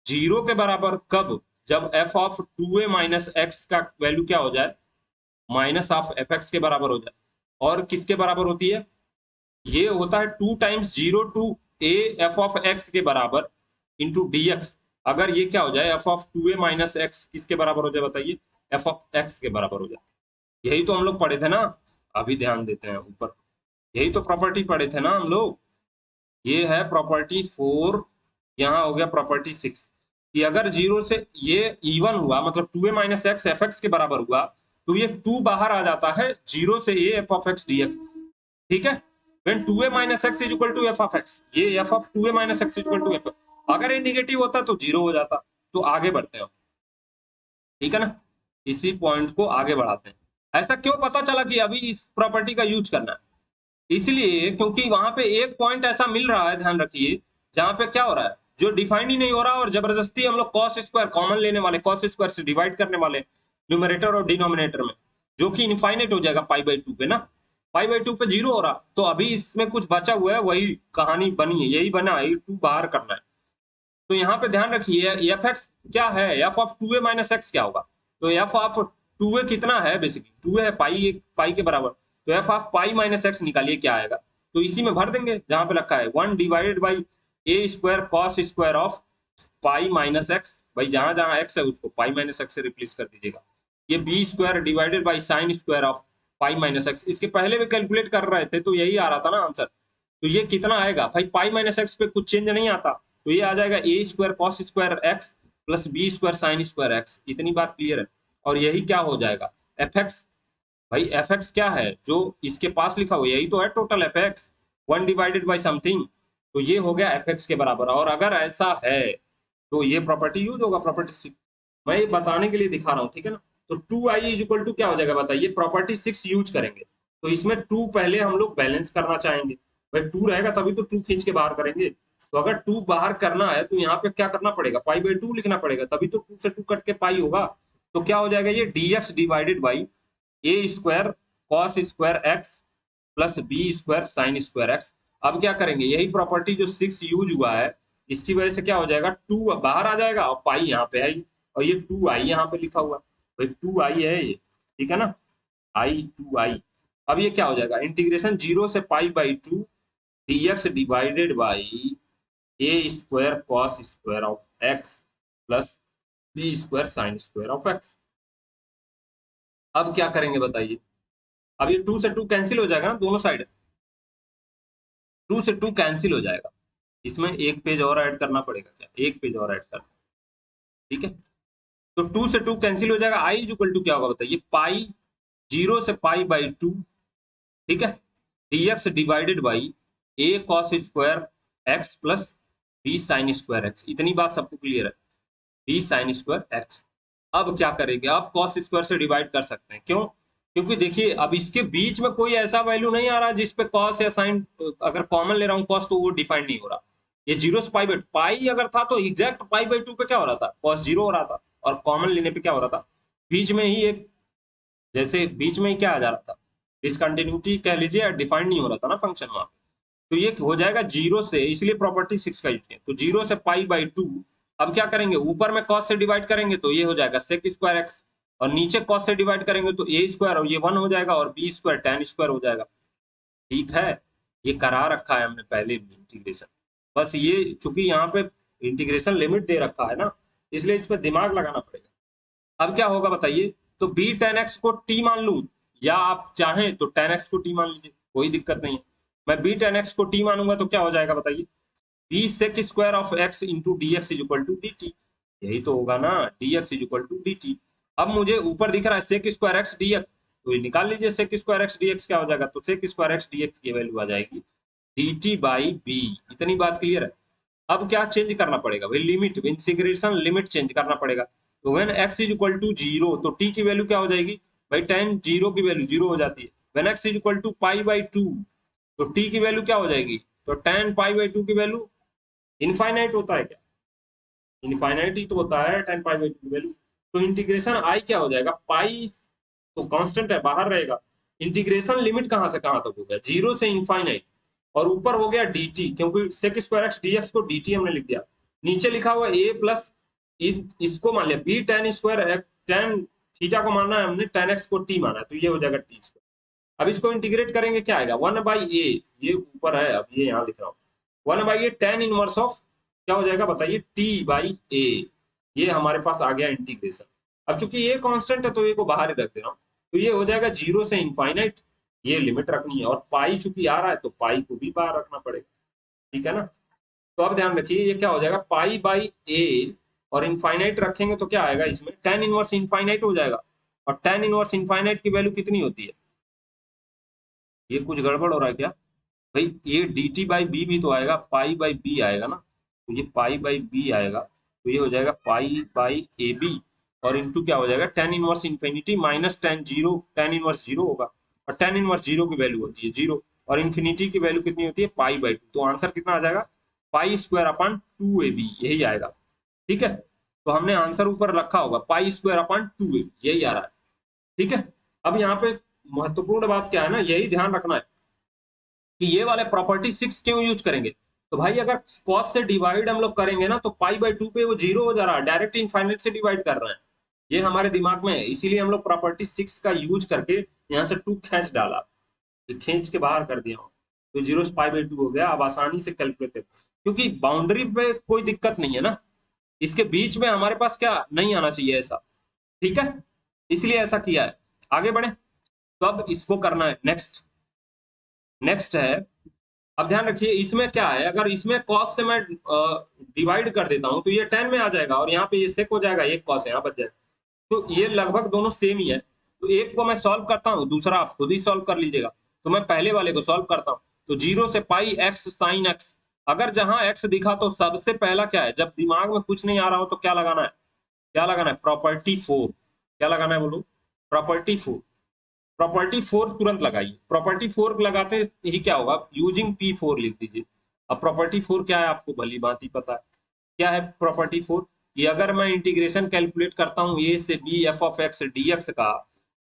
0 के बराबर। कब, जब f of 2a minus x का वैल्यू क्या हो जाए, माइनस ऑफ fx के बराबर हो जाए। और किसके बराबर होती है, ये होता है 2 times 0 to a f of x के बराबर इंटू dx। अगर ये क्या हो जाए, f of 2a minus x किसके बराबर हो जाए बताइए, f ऑफ x के बराबर हो जाए। यही तो हम लोग पढ़े थे ना, अभी ध्यान देते हैं ऊपर, यही तो प्रॉपर्टी पढ़े थे ना हम लोग। ये है प्रॉपर्टी 4, यहाँ हो गया प्रॉपर्टी 6, कि अगर 0 से ये इवन हुआ, मतलब 2a minus x F X के बराबर हुआ, तो ये 2 बाहर आ जाता है 0 से a f of x dx, ठीक है। when 2a minus x is equal to f of x, ये f of 2a minus x is equal to f, अगर ये निगेटिव होता तो 0 हो जाता। तो आगे बढ़ते हैं, ठीक है ना, इसी पॉइंट को आगे बढ़ाते हैं। ऐसा क्यों पता चला कि अभी इस प्रॉपर्टी का यूज करना है, इसलिए क्योंकि वहां पे एक पॉइंट ऐसा मिल रहा है, ध्यान रखिए, जहां पे क्या हो रहा है, जो डिफाइंड ही नहीं हो रहा, और जबरदस्ती हम लोग कॉस स्क्वायर कॉमन लेने वाले, कॉस स्क्वायर से डिवाइड करने वाले न्यूमरेटर और डिनोमिनेटर में, जो कि इनफाइनाइट हो जाएगा पाई बाई 2 पे ना, पाई बाई 2 पे 0 हो रहा, तो अभी इसमें कुछ बचा हुआ है, वही कहानी बनी है, यही बना है, 2 बाहर करना है। तो यहाँ पे ध्यान रखिए, एफ एक्स क्या है, F of 2a minus x क्या होगा, तो एफ ऑफ 2a कितना है, बेसिकली 2a है पाई के बराबर, तो f of pi minus x निकालिए क्या आएगा, तो इसी में भर देंगे जहां पे रखा है 1 divided by a square cos square of pi minus x, भाई जहां जहां एक्स है उसको पाई माइनस एक्स से रिप्लेस कर दीजिएगा। ये b square divided by sine square of pi minus x, इसके पहले भी कैलकुलेट कर रहे थे तो यही आ रहा था ना आंसर। तो ये कितना आएगा भाई, पाई माइनस एक्स पे कुछ चेंज नहीं आता, तो ये आ जाएगा A square cos square x plus B square sine square x. इतनी बात क्लियर है। और यही क्या हो जाएगा, एफ एक्स, भाई एफ एक्स क्या है, जो इसके पास लिखा हुआ यही तो है total F x, 1 divided by something, तो ये हो गया एफ एक्स के बराबर। और अगर ऐसा है तो ये प्रॉपर्टी यूज होगा प्रॉपर्टी 6। मैं ये बताने के लिए दिखा रहा हूँ, ठीक है ना। तो 2i इज इक्वल टू क्या हो जाएगा बताइए, प्रॉपर्टी 6 यूज करेंगे तो इसमें 2 पहले हम लोग बैलेंस करना चाहेंगे। भाई 2 रहेगा तभी तो 2 खींच के बाहर करेंगे। तो अगर 2 बाहर करना है तो यहाँ पे क्या करना पड़ेगा, पाई बाई 2 लिखना पड़ेगा, तभी तो 2 से 2 कट के पाई होगा। तो क्या हो जाएगा ये dx divided by a square cos square x plus B square sine square x. अब क्या करेंगे, यही प्रॉपर्टी जो 6 यूज हुआ है इसकी वजह से क्या हो जाएगा, 2 बाहर आ जाएगा और पाई यहाँ पे है ही, और ये 2i यहाँ पे लिखा हुआ है, भाई 2i है ये, ठीक है ना, आई 2i। अब ये क्या हो जाएगा, इंटीग्रेशन 0 से pi by 2 dx divided by a square cos square of x plus B square sine square of x. अब क्या करेंगे बताइए, अब ये 2 से 2 कैंसिल हो जाएगा ना दोनों साइड, 2 से 2 कैंसिल हो जाएगा। इसमें एक पेज और ऐड करना पड़ेगा, क्या एक पेज और ऐड करना, ठीक है। तो 2 से 2 कैंसिल हो जाएगा, आई इक्वल टू क्या होगा बताइए, पाई 0 से पाई बाई 2, ठीक है, dx divided by a cos square x plus b sine square x. इतनी बात सबको क्लियर है, बी साइन स्क्वायर एक्स। अब क्या करेंगे, अब कॉस स्क्वायर से डिवाइड कर सकते हैं, क्यों, क्योंकि देखिए अब इसके बीच में कोई ऐसा वैल्यू नहीं आ रहा जिसपे कॉस या साइन, अगर कॉमन ले रहा हूँ कॉस तो वो डिफाइंड नहीं हो रहा। ये 0 से पाई बाई पाई अगर था तो एग्जैक्ट पाई बाई 2 पे क्या हो रहा था, कॉस 0 हो रहा था, और कॉमन लेने पे क्या हो रहा था, बीच में ही एक, जैसे बीच में ही क्या आ जा रहा था, डिसकंटिन्यूटी कह लीजिए, डिफाइंड नहीं हो रहा था ना फंक्शन वहां। तो ये हो जाएगा 0 से, इसलिए प्रॉपर्टी 6 का यूज किया, तो 0 से पाई बाई 2। अब क्या करेंगे, ऊपर में कॉस से डिवाइड करेंगे तो ये हो जाएगा सेक स्क्वायर एक्स, और नीचे कॉस से डिवाइड करेंगे तो ए स्क्वायर, और ये 1 हो जाएगा, और बी स्क्वायर tan स्क्वायर हो जाएगा, ठीक है। ये करा रखा है हमने पहले भी इंटीग्रेशन, बस ये चूंकि यहाँ पे इंटीग्रेशन लिमिट दे रखा है ना, इसलिए इस पर दिमाग लगाना पड़ेगा। अब क्या होगा बताइए, तो बी tan x को t मान लू, या आप चाहें तो tan x को t मान लीजिए, कोई दिक्कत नहीं है। मैं बी tan x को t मानूंगा तो क्या हो जाएगा बताइए, b sec square of x into D x is equal to d t. यही तो होगा ना, d x is equal to d t. अब मुझे ऊपर दिख रहा है sec square x D x, तो ये निकाल लीजिए, sec square x D x क्या हो जाएगा, तो sec square x D x की वैल्यू आ जाएगी डी टी बाई बी। इतनी बात क्लियर है। अब क्या चेंज करना पड़ेगा भाई, लिमिट, इंटीग्रेशन लिमिट चेंज करना पड़ेगा। तो when x is equal to 0 तो t की वैल्यू क्या हो जाएगी भाई, tan 0 की वैल्यू 0 हो जाती है। When x is equal to pi by 2 तो t की वैल्यू क्या हो जाएगी, तो tan पाई बाई 2 की वैल्यू इनफाइनाइट होता है क्या, इनफाइनाइट ही तो होता है tan पाई बाई 2 की वैल्यू। तो इंटीग्रेशन i क्या हो जाएगा, पाई तो कांस्टेंट है बाहर रहेगा, इंटीग्रेशन लिमिट कहां से कहां तक हो गया, 0 से इनफाइनाइट, और ऊपर हो गया dt, क्योंकि sec square x D x को dt हमने लिख दिया, नीचे लिखा हुआ a प्लस इसको मान लिया b tan square tan theta को मानना है हमने, tan x को t माना है, तो ये हो जाएगा t स्क्वायर। अब इसको इंटीग्रेट करेंगे क्या आएगा, 1 बाई ए, ये ऊपर है, अब ये यहाँ लिख रहा हूँ 1 by A tan inverse of क्या हो जाएगा बताइए, t बाई ए। ये हमारे पास आ गया इंटीग्रेशन। अब चूंकि ये कांस्टेंट है तो ये को बाहर ही रख दे रहा हूँ, तो ये हो जाएगा 0 से इनफाइनाइट, ये लिमिट रखनी है, और पाई चूंकि आ रहा है तो पाई को भी बाहर रखना पड़ेगा, ठीक है ना। तो अब ध्यान रखिए ये क्या हो जाएगा, पाई बाई ए, और इनफाइनाइट रखेंगे तो क्या आएगा इसमें, tan इनवर्स इनफाइनाइट हो जाएगा, और tan इनवर्स इनफाइनाइट की वैल्यू कितनी होती है, ये कुछ गड़बड़ हो रहा है क्या भाई, ये डी टी बाई बी भी तो आएगा, पाई बाई बी आएगा ना, तो ये पाई बाई बी आएगा, तो ये हो जाएगा पाई बाई ए बी, और इंटू क्या हो जाएगा, tan inverse infinity minus tan zero, tan inverse zero होगा, और tan इनवर्स जीरो की वैल्यू होती है जीरो, और इन्फिनिटी की वैल्यू कितनी होती है, पाई बाई 2। तो आंसर कितना आ जाएगा, पाई स्क्वायर अपॉन 2ab, यही आएगा, ठीक है। तो हमने आंसर ऊपर रखा होगा पाई स्क्वायर अपॉन 2ab, यही आ रहा है, ठीक है। अब यहाँ पे महत्वपूर्ण बात क्या है ना, यही ध्यान रखना है कि ये वाले प्रॉपर्टी 6 क्यों यूज करेंगे। तो भाई अगर कॉस से डिवाइड हम लोग करेंगे ना, तो पाई बाई 2 पे वो 0 हो जा रहा है, डायरेक्ट इनफाइनाइट से डिवाइड कर रहे हैं, ये हमारे दिमाग में है, इसीलिए हम लोग प्रॉपर्टी 6 का यूज करके यहाँ से 2 खींच डाला, खींच के बाहर कर दिया हूँ, तो 0 से पाई बाई 2 हो गया। अब आसानी से कैलकुलेट कर, क्योंकि बाउंड्री पे कोई दिक्कत नहीं है ना, इसके बीच में हमारे पास क्या नहीं आना चाहिए ऐसा, ठीक है, इसलिए ऐसा किया है। आगे बढ़े, तो अब इसको करना है नेक्स्ट, नेक्स्ट है, अब ध्यान रखिए इसमें क्या है, अगर इसमें कॉस से मैं डिवाइड कर देता हूं तो ये 10 में आ जाएगा, और यहाँ पे ये सेक हो जाएगा, एक कॉस यहाँ बच जाएगा, तो ये लगभग दोनों सेम ही है। तो एक को मैं सॉल्व करता हूँ, दूसरा आप खुद ही सॉल्व कर लीजिएगा। तो मैं पहले वाले को सॉल्व करता हूँ, तो 0 से पाई एक्स साइन एक्स, अगर जहां x दिखा तो सबसे पहला क्या है, जब दिमाग में कुछ नहीं आ रहा हो तो क्या लगाना है, क्या लगाना है, प्रॉपर्टी 4। क्या लगाना है बोलो, प्रॉपर्टी 4। प्रॉपर्टी 4 तुरंत लगाइए। प्रॉपर्टी 4 लगाते ही क्या होगा, यूजिंग P4 लिख दीजिए। अब प्रॉपर्टी 4 क्या है आपको भली भांति पता है। क्या है प्रॉपर्टी 4, ये अगर मैं इंटीग्रेशन कैलकुलेट करता हूँ a से b f of x dx का,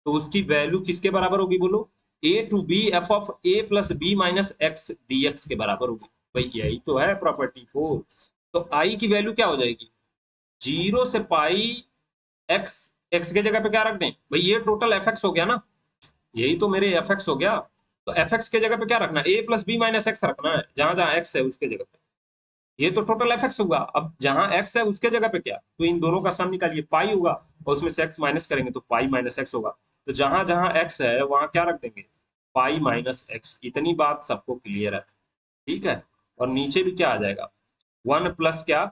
तो उसकी वैल्यू किसके बराबर होगी बोलो, a to b f of a plus b minus x dx के बराबर होगी। भाई यही तो है प्रॉपर्टी 4। तो i की वैल्यू क्या हो जाएगी, 0 से पाई x, x के जगह पे क्या रख दें भाई, ये टोटल fx हो गया ना, यही तो मेरे fx हो गया। तो fx के जगह पे क्या रखना है, a plus b minus x रखना है, जहां जहां x है उसके जगह पे। ये तो टोटल एफ होगा। अब जहां x है उसके जगह पे क्या, तो इन दोनों का सम निकालिए, पाई होगा, और उसमें से x माइनस करेंगे तो पाई माइनस एक्स होगा। तो जहां जहां x है वहां क्या रख देंगे, पाई माइनस एक्स। इतनी बात सबको क्लियर है, ठीक है। और नीचे भी क्या आ जाएगा, 1 प्लस क्या,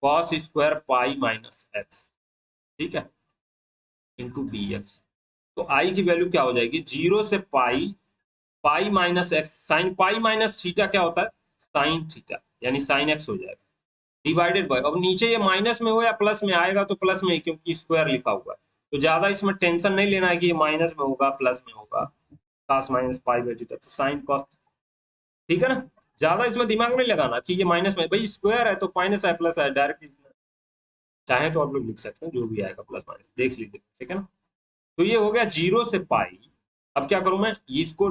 cos square pi minus x, ठीक है, इंटू डी एक्स। तो आई की वैल्यू क्या हो जाएगी, 0 से pi, pi minus X, sine pi minus theta क्या होता है, साइन थीटा, यानी साइन एक्स हो जाएगा, डिवाइडेड बाय, अब नीचे ये माइनस में हो या प्लस में आएगा तो प्लस में ही, क्योंकि स्क्वायर लिखा हुआ है। तो ज्यादा इसमें टेंशन नहीं लेना है कि ये माइनस में होगा प्लस में होगा, cos minus pi by theta, तो साइन कॉस, ठीक है ना। ज्यादा इसमें दिमाग नहीं लगाना कि ये माइनस में, भाई स्क्वायर है तो माइनस है प्लस है, डायरेक्ट चाहे तो आप लोग लिख सकते हैं, जो भी आएगा प्लस माइनस देख लीजिए, ठीक है ना। तो ये हो गया 0 से पाई। अब क्या करूं मैं, इसको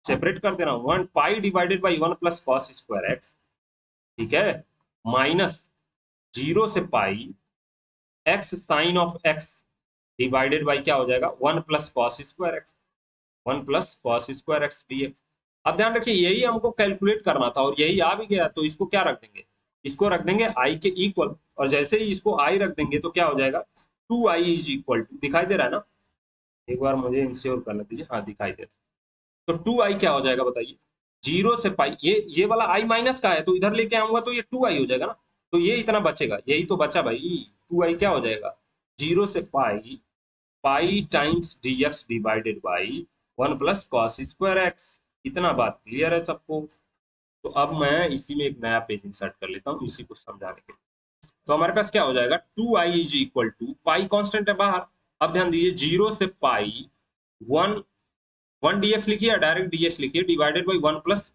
सेपरेट कर दे रहा हूँ, 1 pi divided by 1 plus cos square X, ठीक है, माइनस 0 से pi X sine of X divided by क्या हो जाएगा, 1 plus cos square X, 1 plus cos square x D. अब ध्यान रखिए यही हमको कैलकुलेट करना था और यही आ भी गया, तो इसको क्या रख देंगे, इसको रख देंगे आई के इक्वल, और जैसे ही इसको आई रख देंगे तो क्या हो जाएगा, 2i इज इक्वल टू, दिखाई दे रहा है ना, एक बार मुझे इंश्योर कर दीजिए, हाँ दिखाई दे रहा है। तो 2i क्या हो जाएगा बताइए, 0 से पाई, ये वाला i माइनस का है तो इधर लेके आऊंगा तो ये 2i हो जाएगा ना, तो ये इतना बचेगा, यही तो बचा भाई, 2i क्या हो जाएगा, 0 से pi, pi times D X divided by 1 plus cos square X. इतना बात क्लियर है सबको। तो अब मैं इसी में एक नया पेज इंसर्ट कर लेता हूँ इसी को समझाने के लिए। तो हमारे पास क्या हो जाएगा, 2i is equal to, pi constant है बाहर। अब ध्यान दीजिए 0 से पाई, 1, 1 dx लिखिए या डायरेक्ट dx लिखिए, divided by 1 plus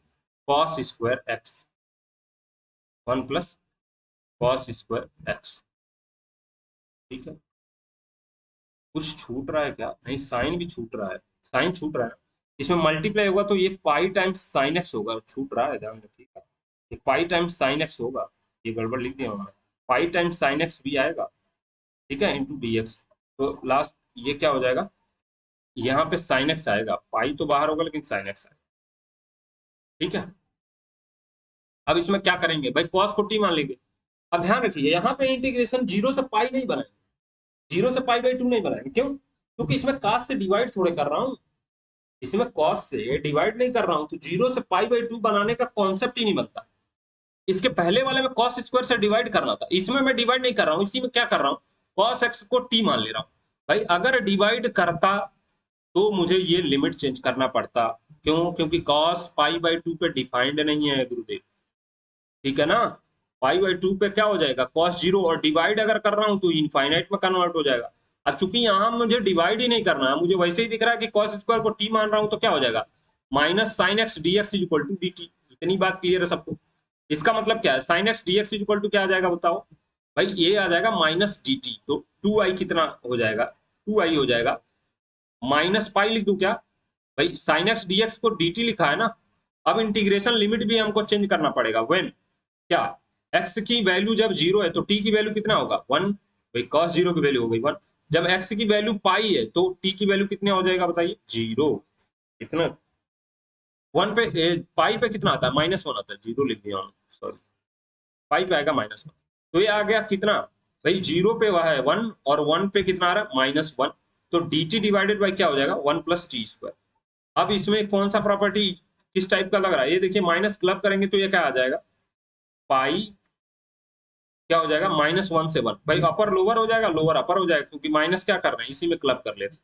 cos square X, 1 plus cos square X, ठीक है। कुछ छूट रहा है क्या, नहीं साइन भी छूट रहा है, साइन छूट रहा है, इसमें मल्टीप्लाई होगा तो ये पाई टाइम्स साइन एक्स होगा, छूट रहा है ध्यान रखिएगा, ये पाई टाइम्स साइन एक्स होगा, ये गड़बड़ लिख दिया मैंने, पाई टाइम्स साइन एक्स भी आएगा, ठीक है, इंटू डी एक्स। तो लास्ट ये क्या हो जाएगा, यहाँ पे साइन एक्स आएगा, पाई तो बाहर होगा लेकिन साइन एक्स आएगा, ठीक है। अब इसमें क्या करेंगे भाई, कॉस को टी मान लेंगे। अब ध्यान रखिए यहाँ पे इंटीग्रेशन 0 से पाई नहीं बनाएंगे, 0 से पाई बाई 2 नहीं बनाएंगे, क्यों, क्योंकि इसमें कास से डिवाइड थोड़े कर रहा हूँ, इसमें कॉस से डिवाइड नहीं कर रहा हूं, तो 0 से पाई बाई 2 बनाने का कॉन्सेप्ट ही नहीं बनता। इसके पहले वाले में कॉस स्क्वायर से डिवाइड करना था, इसमें मैं डिवाइड नहीं कर रहा हूं, इसी में क्या कर रहा हूं, कॉस एक्स को टी मान ले रहा हूं। भाई अगर डिवाइड करता तो मुझे ये लिमिट चेंज करना पड़ता, क्यों, क्योंकि कॉस पाई बाई 2 पे डिफाइंड नहीं है गुरुदेव, ठीक है ना। पाई बाई 2 पे क्या हो जाएगा, कॉस 0, और डिवाइड अगर कर रहा हूं तो इनफाइनाइट में कन्वर्ट हो जाएगा। अब चूंकि यहाँ मुझे डिवाइड ही नहीं करना है, मुझे वैसे ही दिख रहा है कि कॉस स्क्वायर को टी मान रहा हूं, तो क्या हो जाएगा, minus sine x D x is equal to d t. इतनी बात क्लियर है सबको। इसका मतलब क्या है, sine x D x is equal to क्या आ जाएगा बताओ भाई, ये आ जाएगा माइनस डी टी, तो 2i कितना हो जाएगा, 2i हो जाएगा, माइनस पाई लिख दू क्या, भाई साइन एक्स डी एक्स को डी टी लिखा है ना। अब इंटीग्रेशन लिमिट भी हमको चेंज करना पड़ेगा, व्हेन क्या, x की वैल्यू जब 0 है तो t की वैल्यू कितना होगा 1, भाई cos 0 की वैल्यू हो गई 1। जब x की वैल्यू पाई है तो t की वैल्यू कितने हो जाएगा बताइए 0, कितना, 1 पे पाई पे कितना आता है -1 आता है, 0 लिख दिया सॉरी, पाई पे आएगा -1, तो ये आ गया कितना भाई, 0 पे वह है 1 और 1 पे कितना आ रहा है -1, तो dt डिवाइडेड बाई क्या हो जाएगा 1 प्लस टी स्क्वायर। अब इसमें कौन सा प्रॉपर्टी किस टाइप का लग रहा है, ये देखिए माइनस क्लब करेंगे तो ये क्या आ जाएगा, पाई क्या हो जाएगा -1 से 1, भाई अपर लोअर हो जाएगा, लोअर अपर हो जाएगा, क्योंकि माइनस क्या कर रहे हैं इसी में क्लब कर लेते हैं।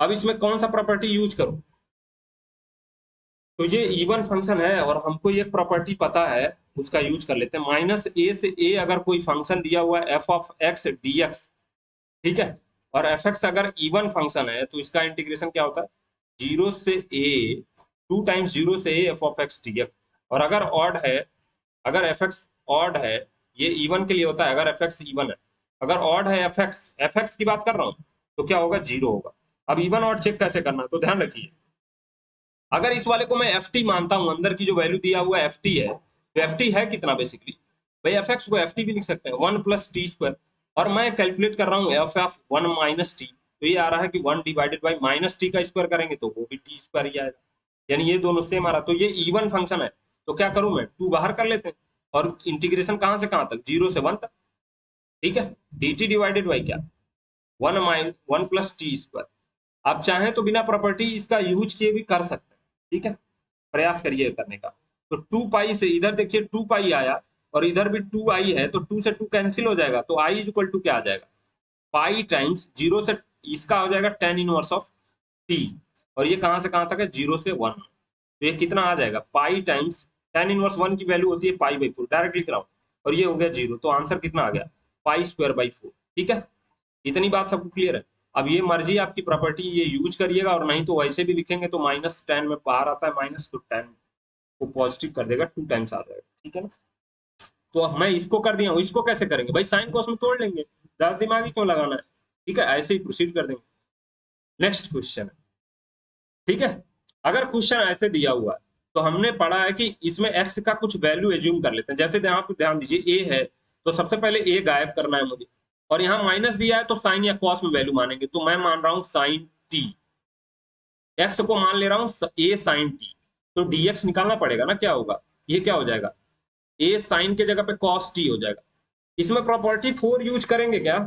अब इसमें कौन सा प्रॉपर्टी यूज करूं, तो ये इवन फंक्शन है और हमको ये प्रॉपर्टी पता है, उसका यूज कर लेते हैं। माइनस ए से ए अगर कोई फंक्शन दिया हुआ है F of x D x, ठीक है, और एफ एक्स अगर इवन फंक्शन है तो इसका इंटीग्रेशन क्या होता है, जीरो से ए, 2 टाइम्स जीरो से A F of x D x. और अगर ऑड है, अगर एफ एक्स ऑड है, ये इवन के लिए होता है अगर एफ एक्स इवन है, अगर ऑड है एफ एक्स की बात कर रहा हूँ, तो क्या होगा, जीरो होगा। अब इवन ऑड चेक कैसे करना, तो ध्यान रखिए, अगर इस वाले को मैं एफ टी मानता हूं, अंदर की जो वैल्यू दिया हुआ एफ टी है, तो एफ टी है कितना बेसिकली, भाई एफ एक्स को एफ टी भी लिख सकते हैं, 1 + t²। और मैं कैलकुलेट कर रहा हूँ एफ एफ 1 - t, तो ये आ रहा है कि 1 / -t का स्क्वायर करेंगे तो वो भी t² ही आएगा, यानी ये दोनों सेम आ रहा। तो ये इवन फंक्शन है, तो क्या करूं मैं, 2 बाहर कर लेते हैं, और इंटीग्रेशन कहां से कहां तक, 0 से 1 तक, ठीक है। dt डिवाइडेड बाई क्या, 1 + t²। आप चाहें तो बिना प्रॉपर्टी इसका यूज किए भी कर सकते हैं, ठीक है, प्रयास करिए करने का। तो 2 पाई से इधर देखिए 2 पाई आया, और इधर भी 2 आई है, तो 2 से 2 कैंसिल हो जाएगा, तो आई इज इक्वल टू क्या आ जाएगा, पाई टाइम्स जीरो से, इसका हो जाएगा tan इनवर्स ऑफ टी, और ये कहां से कहां तक है, 0 से 1, तो ये कितना आ जाएगा, पाई टाइम्स tan इनवर्स 1 की वैल्यू होती है पाई/4, डायरेक्ट लिख रहा हूँ, और ये हो गया 0, तो आंसर कितना आ गया, पाई²/4, ठीक है। इतनी बात सबको क्लियर है। अब ये मर्जी आपकी प्रॉपर्टी, ये यूज करिएगा, और नहीं तो वैसे भी लिखेंगे तो -tan में बाहर आता है माइनस, तो tan को पॉजिटिव कर देगा, 2 टाइम्स आ जाएगा, ठीक है ना। तो अब मैं इसको कर दिया हूँ, इसको कैसे करेंगे भाई, साइन को उसमें तोड़ लेंगे, ज्यादा दिमाग ही क्यों लगाना है, ठीक है, ऐसे ही प्रोसीड कर देंगे। नेक्स्ट क्वेश्चन है, ठीक है। अगर क्वेश्चन ऐसे दिया हुआ है, तो हमने पढ़ा है कि इसमें एक्स का कुछ वैल्यू एज्यूम कर लेते हैं, जैसे यहाँ पे ध्यान दीजिए ए है, तो सबसे पहले ए गायब करना है मुझे, और यहाँ माइनस दिया है तो साइन या कॉस में वैल्यू मानेंगे, तो मैं मान रहा हूँ साइन टी, एक्स को मान ले रहा हूँ ए साइन टी, तो डीएक्स निकालना पड़ेगा ना, क्या होगा, ये क्या हो जाएगा, ए साइन के जगह पे कॉस टी हो जाएगा। इसमें प्रॉपर्टी 4 यूज करेंगे क्या,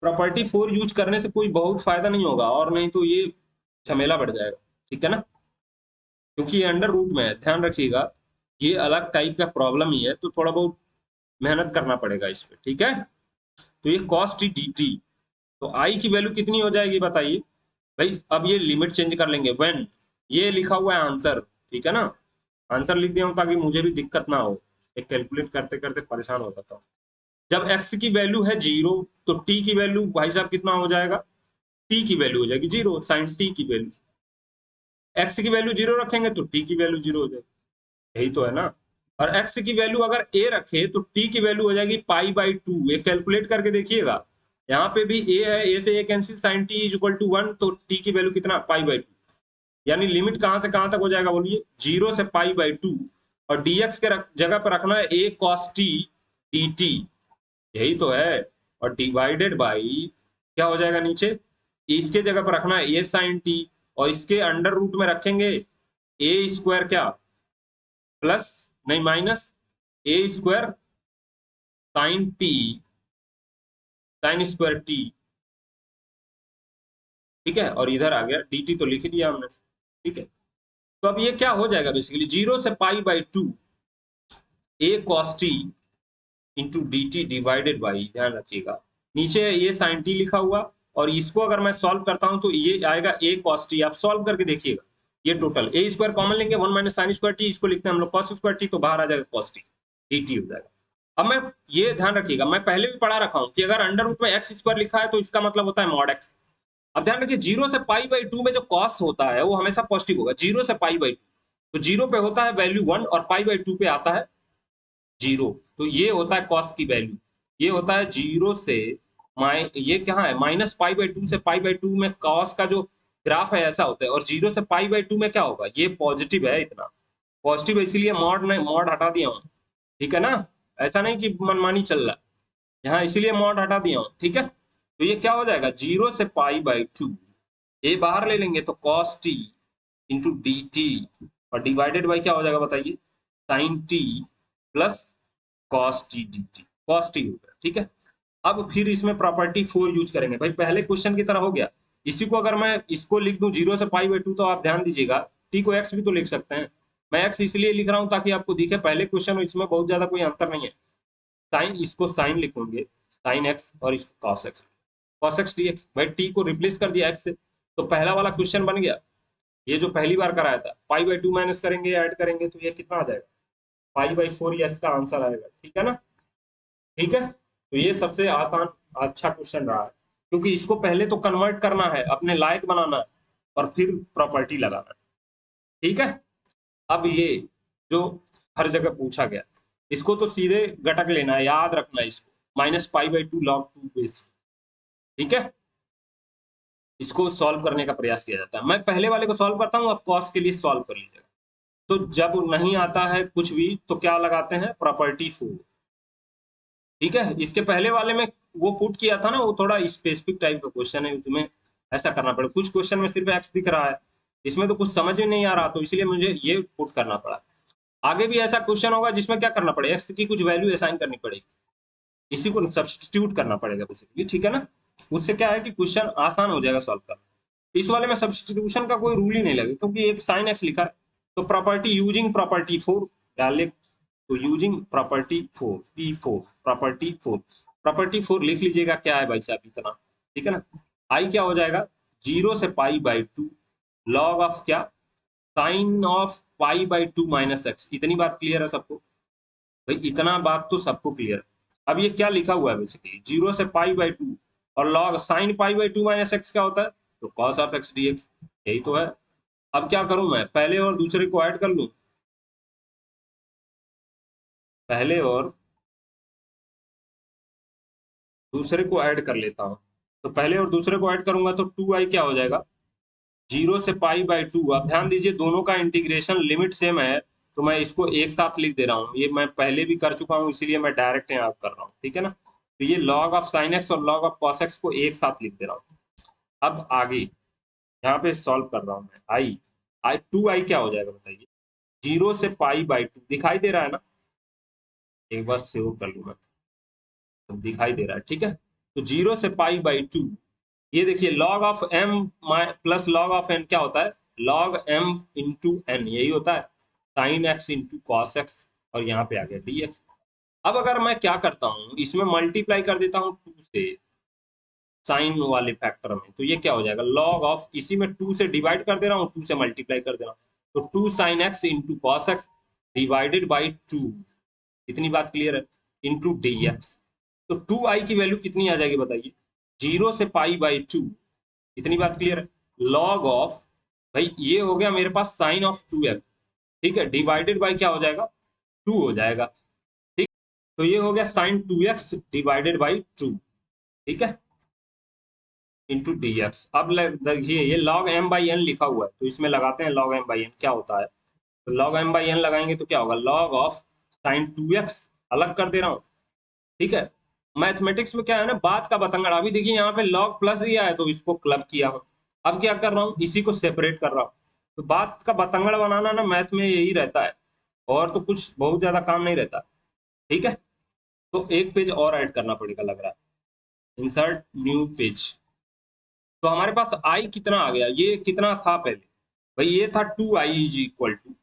प्रॉपर्टी 4 यूज करने से कोई बहुत फायदा नहीं होगा, और नहीं तो ये झमेला बढ़ जाएगा, ठीक है ना, क्योंकि ये अंडर रूट में है, ध्यान रखिएगा, ये अलग टाइप का प्रॉब्लम ही है, तो थोड़ा बहुत मेहनत करना पड़ेगा इस पे, ठीक है। तो ये कॉस टी डी टी, तो आई की वैल्यू कितनी हो जाएगी बताइए भाई, अब ये लिमिट चेंज कर लेंगे व्हेन, ये लिखा हुआ है आंसर, ठीक है ना, आंसर लिख दिया हूं ताकि मुझे भी दिक्कत ना हो, एक कैलकुलेट करते करते परेशान हो जाता हूँ। जब x की वैल्यू है 0, तो t की वैल्यू भाई साहब कितना हो जाएगा, t की वैल्यू हो जाएगी 0, साइन t की वैल्यू, x की वैल्यू 0 रखेंगे तो t की वैल्यू 0 हो जाएगी, यही तो है ना। और x की वैल्यू अगर a रखे तो t की वैल्यू हो जाएगी पाई/2, ये कैलकुलेट करके देखिएगा, यहाँ पे भी a है, a से a cancel, sine t is equal to 1, तो t की वैल्यू कितना, पाई/2, यानी लिमिट कहां से कहां तक हो जाएगा बोलिए, 0 से पाई/2, और dx के जगह पर रखना है a cos t dt, यही तो है, और डिवाइडेड बाई क्या हो जाएगा नीचे, इसके जगह पर रखना है ए साइन टी, और इसके अंडर रूट में रखेंगे ए² क्या, प्लस, नहीं माइनस, ए² साइन टी, sin² t, ठीक है, और इधर आ गया dt, तो लिख दिया हमने, ठीक है। तो अब ये क्या हो जाएगा बेसिकली, 0 से पाई/2 ए cos t into d T divided by, ध्यान रखिएगा, नीचे ये साइन टी लिखा हुआ, और इसको अगर मैं सॉल्व करता हूं तो ये आएगा ए कॉस टी, आप सॉल्व करके देखिएगा, ये टोटल ए² कॉमन लेंगे, 1 - sin²t, इसको लिखते हैं हम लोग cos²t, तो बाहर आ जाएगा cos t, dt हो जाएगा। अब मैं, ये ध्यान रखिएगा, मैं पहले भी पढ़ा रखा हूं कि अगर अंडर रूट में x² लिखा है तो इसका मतलब होता है मॉड x। अब ध्यान रखिए 0 से पाई/2 में जो कॉस होता है वो हमेशा पॉजिटिव होगा, 0 से पाई/2, तो 0 पे होता है वैल्यू 1, और पाई/2 पे आता है 0, तो ये होता है कॉस की वैल्यू, ये होता है 0 से ये क्या है, -पाई/2 से पाई/2 में कॉस का जो ग्राफ है ऐसा होता है, और 0 से पाई/2 में क्या होगा, ये पॉजिटिव है, इतना पॉजिटिव है, इसीलिए मॉड ने मॉड हटा दिया हूँ, ठीक है ना, ऐसा नहीं कि मनमानी चल रहा है यहाँ, इसीलिए मॉड हटा दिया हूँ, ठीक है। तो ये क्या हो जाएगा, 0 से पाई/2, ये बाहर ले लेंगे तो cos t into d t, और डिवाइडेड बाई क्या हो जाएगा बताइए, sine t plus cos t D t, cos t हो गया, ठीक है। अब फिर इसमें प्रॉपर्टी 4 यूज करेंगे भाई, पहले क्वेश्चन की तरह हो गया, इसी को अगर मैं इसको लिख दूं 0 से पाई/2, तो आप ध्यान दीजिएगा टी को एक्स भी तो लिख सकते हैं, मैं एक्स इसलिए लिख रहा हूं ताकि आपको दिखे पहले क्वेश्चन, इसमें बहुत ज्यादा कोई अंतर नहीं है, साइन, इसको साइन लिखोगे साइन एक्स, और इसको कॉस एक्स डी एक्स, भाई टी को रिप्लेस कर दिया एक्स से, तो पहला वाला क्वेश्चन बन गया। ये जो पहली बार कराया था, पाई बाई 2 माइनस करेंगे, ऐड करेंगे तो ये कितना आ जाएगा, पाई बाई 4, ये इसका आंसर आएगा। ठीक है ना, ठीक है। तो ये सबसे आसान अच्छा क्वेश्चन रहा है, क्योंकि इसको पहले तो कन्वर्ट करना है, अपने लायक बनाना है, और फिर प्रॉपर्टी लगाना है। ठीक है। अब ये जो हर जगह पूछा गया, इसको तो सीधे घटक लेना है, याद रखना है इसको, minus pi by 2 log 2 base. ठीक है, इसको सॉल्व करने का प्रयास किया जाता है। मैं पहले वाले को सॉल्व करता हूँ, आप कॉस के लिए सॉल्व कर लीजिएगा। तो जब नहीं आता है कुछ भी तो क्या लगाते हैं, प्रॉपर्टी 4। ठीक है, इसके पहले वाले में वो पुट किया था ना, वो थोड़ा स्पेसिफिक टाइप का क्वेश्चन है, उसमें ऐसा करना पड़ा। कुछ क्वेश्चन में सिर्फ एक्स दिख रहा है, इसमें तो कुछ समझ में नहीं आ रहा, तो इसलिए मुझे ये पुट करना पड़ा। आगे भी ऐसा क्वेश्चन होगा जिसमें क्या करना पड़ेगा, एक्स की कुछ वैल्यू असाइन करनी पड़ेगी, इसी को सब्स्टिट्यूट करना पड़ेगा बेसिकली। ठीक है ना, उससे क्या है कि क्वेश्चन आसान हो जाएगा सॉल्व करना। इस वाले में सब्स्टिट्यूशन का कोई रूल ही नहीं लगेगा, क्योंकि एक साइन एक्स लिखा है, तो प्रॉपर्टी यूजिंग प्रॉपर्टी 4 डाले, तो using property 4 P4 property 4, property 4 लिख लीजिएगा, क्या है भाई साहब इतना। ठीक है ना, आई क्या हो जाएगा, 0 से पाई बाई 2 लॉग ऑफ क्या, sine of pi by 2 minus x. इतनी बात क्लियर है सबको भाई, इतना बात तो सबको क्लियर है। अब ये क्या लिखा हुआ है बेसिकली, 0 से पाई बाई 2 और log sine pi by 2 minus x क्या होता है, तो cos of x D x, यही तो है। अब क्या करूं मैं, पहले और दूसरे को ऐड कर लूं, पहले और दूसरे को ऐड कर लेता हूं। तो पहले और दूसरे को ऐड करूंगा तो 2i क्या हो जाएगा, 0 से पाई बाई 2। अब ध्यान दीजिए, दोनों का इंटीग्रेशन लिमिट सेम है, तो मैं इसको एक साथ लिख दे रहा हूँ, ये मैं पहले भी कर चुका हूँ, इसीलिए मैं डायरेक्ट यहाँ कर रहा हूँ। ठीक है ना, तो ये लॉग ऑफ साइन एक्स और लॉग ऑफ कॉस एक्स को एक साथ लिख दे रहा हूँ। अब आगे यहाँ पे सॉल्व कर रहा हूँ मैं, आई आई 2i क्या हो जाएगा बताइए, 0 से पाई बाई 2 दिखाई दे रहा है ना, एक बार सेव कर लूँ मैं, तो दिखाई दे रहा है। ठीक है, तो 0 से पाई बाई 2, ये देखिए log of m plus log of n क्या होता है, लॉग m इंटू एन, यही होता है, sine X into cos x, और यहाँ पे आ गया dx। अब अगर मैं क्या करता हूँ, इसमें मल्टीप्लाई कर देता हूँ 2 से, साइन वाले फैक्टर में, तो ये क्या हो जाएगा, लॉग ऑफ, इसी में 2 से डिवाइड कर दे रहा हूँ, 2 से मल्टीप्लाई कर दे रहा हूँ, तो 2 sign X into cos x divided by 2, इतनी बात क्लियर है, इंटू डी एक्स। तो 2i की वैल्यू कितनी आ जाएगी बताइए, 0 से पाई बाई 2, इतनी बात क्लियर है, लॉग ऑफ, भाई ये हो गया मेरे पास साइन ऑफ 2x। ठीक है, डिवाइडेड बाई क्या हो जाएगा, 2 हो जाएगा। ठीक, तो ये हो गया साइन 2x डिवाइडेड बाई 2। ठीक है, इंटू डी एक्स। अब देखिए ये लॉग एम बाई एन लिखा हुआ है, तो इसमें लगाते हैं लॉग एम बाई एन क्या होता है, तो लॉग एम बाई एन लगाएंगे तो क्या होगा, लॉग ऑफ साइन 2x, अलग कर दे रहा हूँ। ठीक है, मैथमेटिक्स में क्या है ना, बात का बतंगड़, अभी देखिए यहाँ पे लॉग प्लस दिया है तो इसको क्लब किया हूँ, अब क्या कर रहा हूँ, इसी को सेपरेट कर रहा हूँ। तो बात का बतंगड़ बनाना ना मैथ में यही रहता है, और तो कुछ बहुत ज्यादा काम नहीं रहता। ठीक है, तो एक पेज और ऐड करना पड़ेगा लग रहा है, इंसर्ट न्यू पेज। तो हमारे पास आई कितना आ गया, ये कितना था पहले, भाई ये था 2i इज इक्वल टू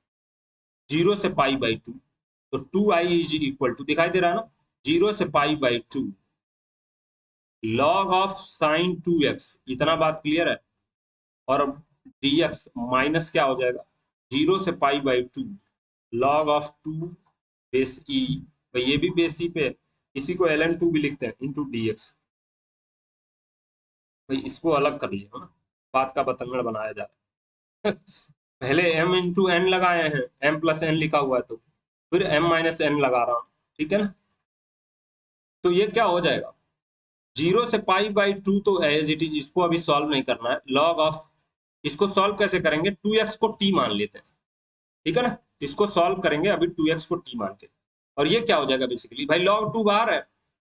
0 से पाई बाई 2, तो 2i इज इक्वल टू दिखाई दे रहा है ना, 0 से pi by 2 log of sign 2x, इतना बात क्लियर है, और dx माइनस क्या हो जाएगा, 0 से pi by 2 log of 2 base E, भाई ये भी बेस ई पे, इसी को ln2 भी लिखते हैं, इंटू dx। भाई इसको अलग कर लिया ना, बात का बतंगड़ बनाया जा रहा है। पहले m इंटू एन लगाए हैं, m प्लस एन लिखा हुआ है, तो फिर m माइनस एन लगा रहा हूँ। ठीक है ना, तो ये क्या हो जाएगा, 0 से पाई बाई 2 तो एज इट इज, इसको अभी सॉल्व नहीं करना है, लॉग ऑफ, इसको सॉल्व कैसे करेंगे, 2x को t मान लेते हैं। ठीक है ना, इसको सॉल्व करेंगे अभी 2x को t मान के, और ये क्या हो जाएगा बेसिकली, भाई log 2 बाहर है,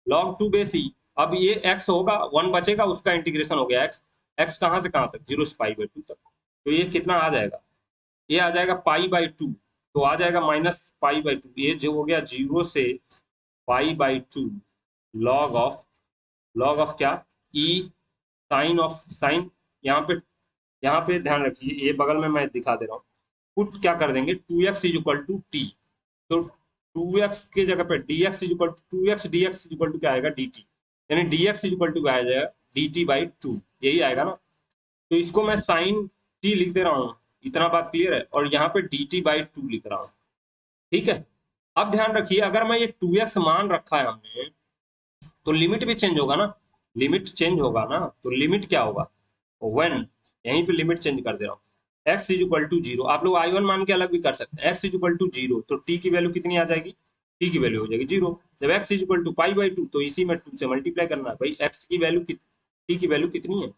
log 2 बेस ही, अब ये x होगा, 1 बचेगा, उसका इंटीग्रेशन हो गया x, x कहां से कहां तक, 0 से पाई बाई 2 तक, तो ये कितना आ जाएगा, ये आ जाएगा पाई बाई 2, तो आ जाएगा माइनस पाई बाई 2, ये जो हो गया 0 से pi by 2 log of, log of क्या, ई साइन ऑफ साइन, यहाँ पे ध्यान रखिए, ये बगल में मैं दिखा दे रहा हूँ, पुट क्या कर देंगे, 2x is equal to T, तो 2x के जगह पे dx is equal to 2x, dx is equal to क्या आएगा, dt, यानी dx इज इक्वल टू आया जाएगा dt बाई 2, यही आएगा ना। तो इसको मैं साइन t लिख दे रहा हूँ, इतना बात क्लियर है। और यहाँ पे dt/2 लिख रहा हूँ, ठीक है। अब ध्यान रखिए, अगर मैं ये 2x मान रखा है हमने, तो लिमिट भी चेंज होगा ना, लिमिट चेंज होगा ना, तो लिमिट क्या होगा, वन, यहीं पे लिमिट चेंज कर दे रहा हूँ। x इज इक्वल टू 0, आप लोग i1 मान के अलग भी कर सकते हैं। x इज इक्वल टू 0, तो t की वैल्यू कितनी आ जाएगी, t की वैल्यू हो जाएगी 0। जब x इज इक्वल टू π/2, तो इसी में 2 से मल्टीप्लाई करना है भाई। x की वैल्यू t की वैल्यू कितनी है,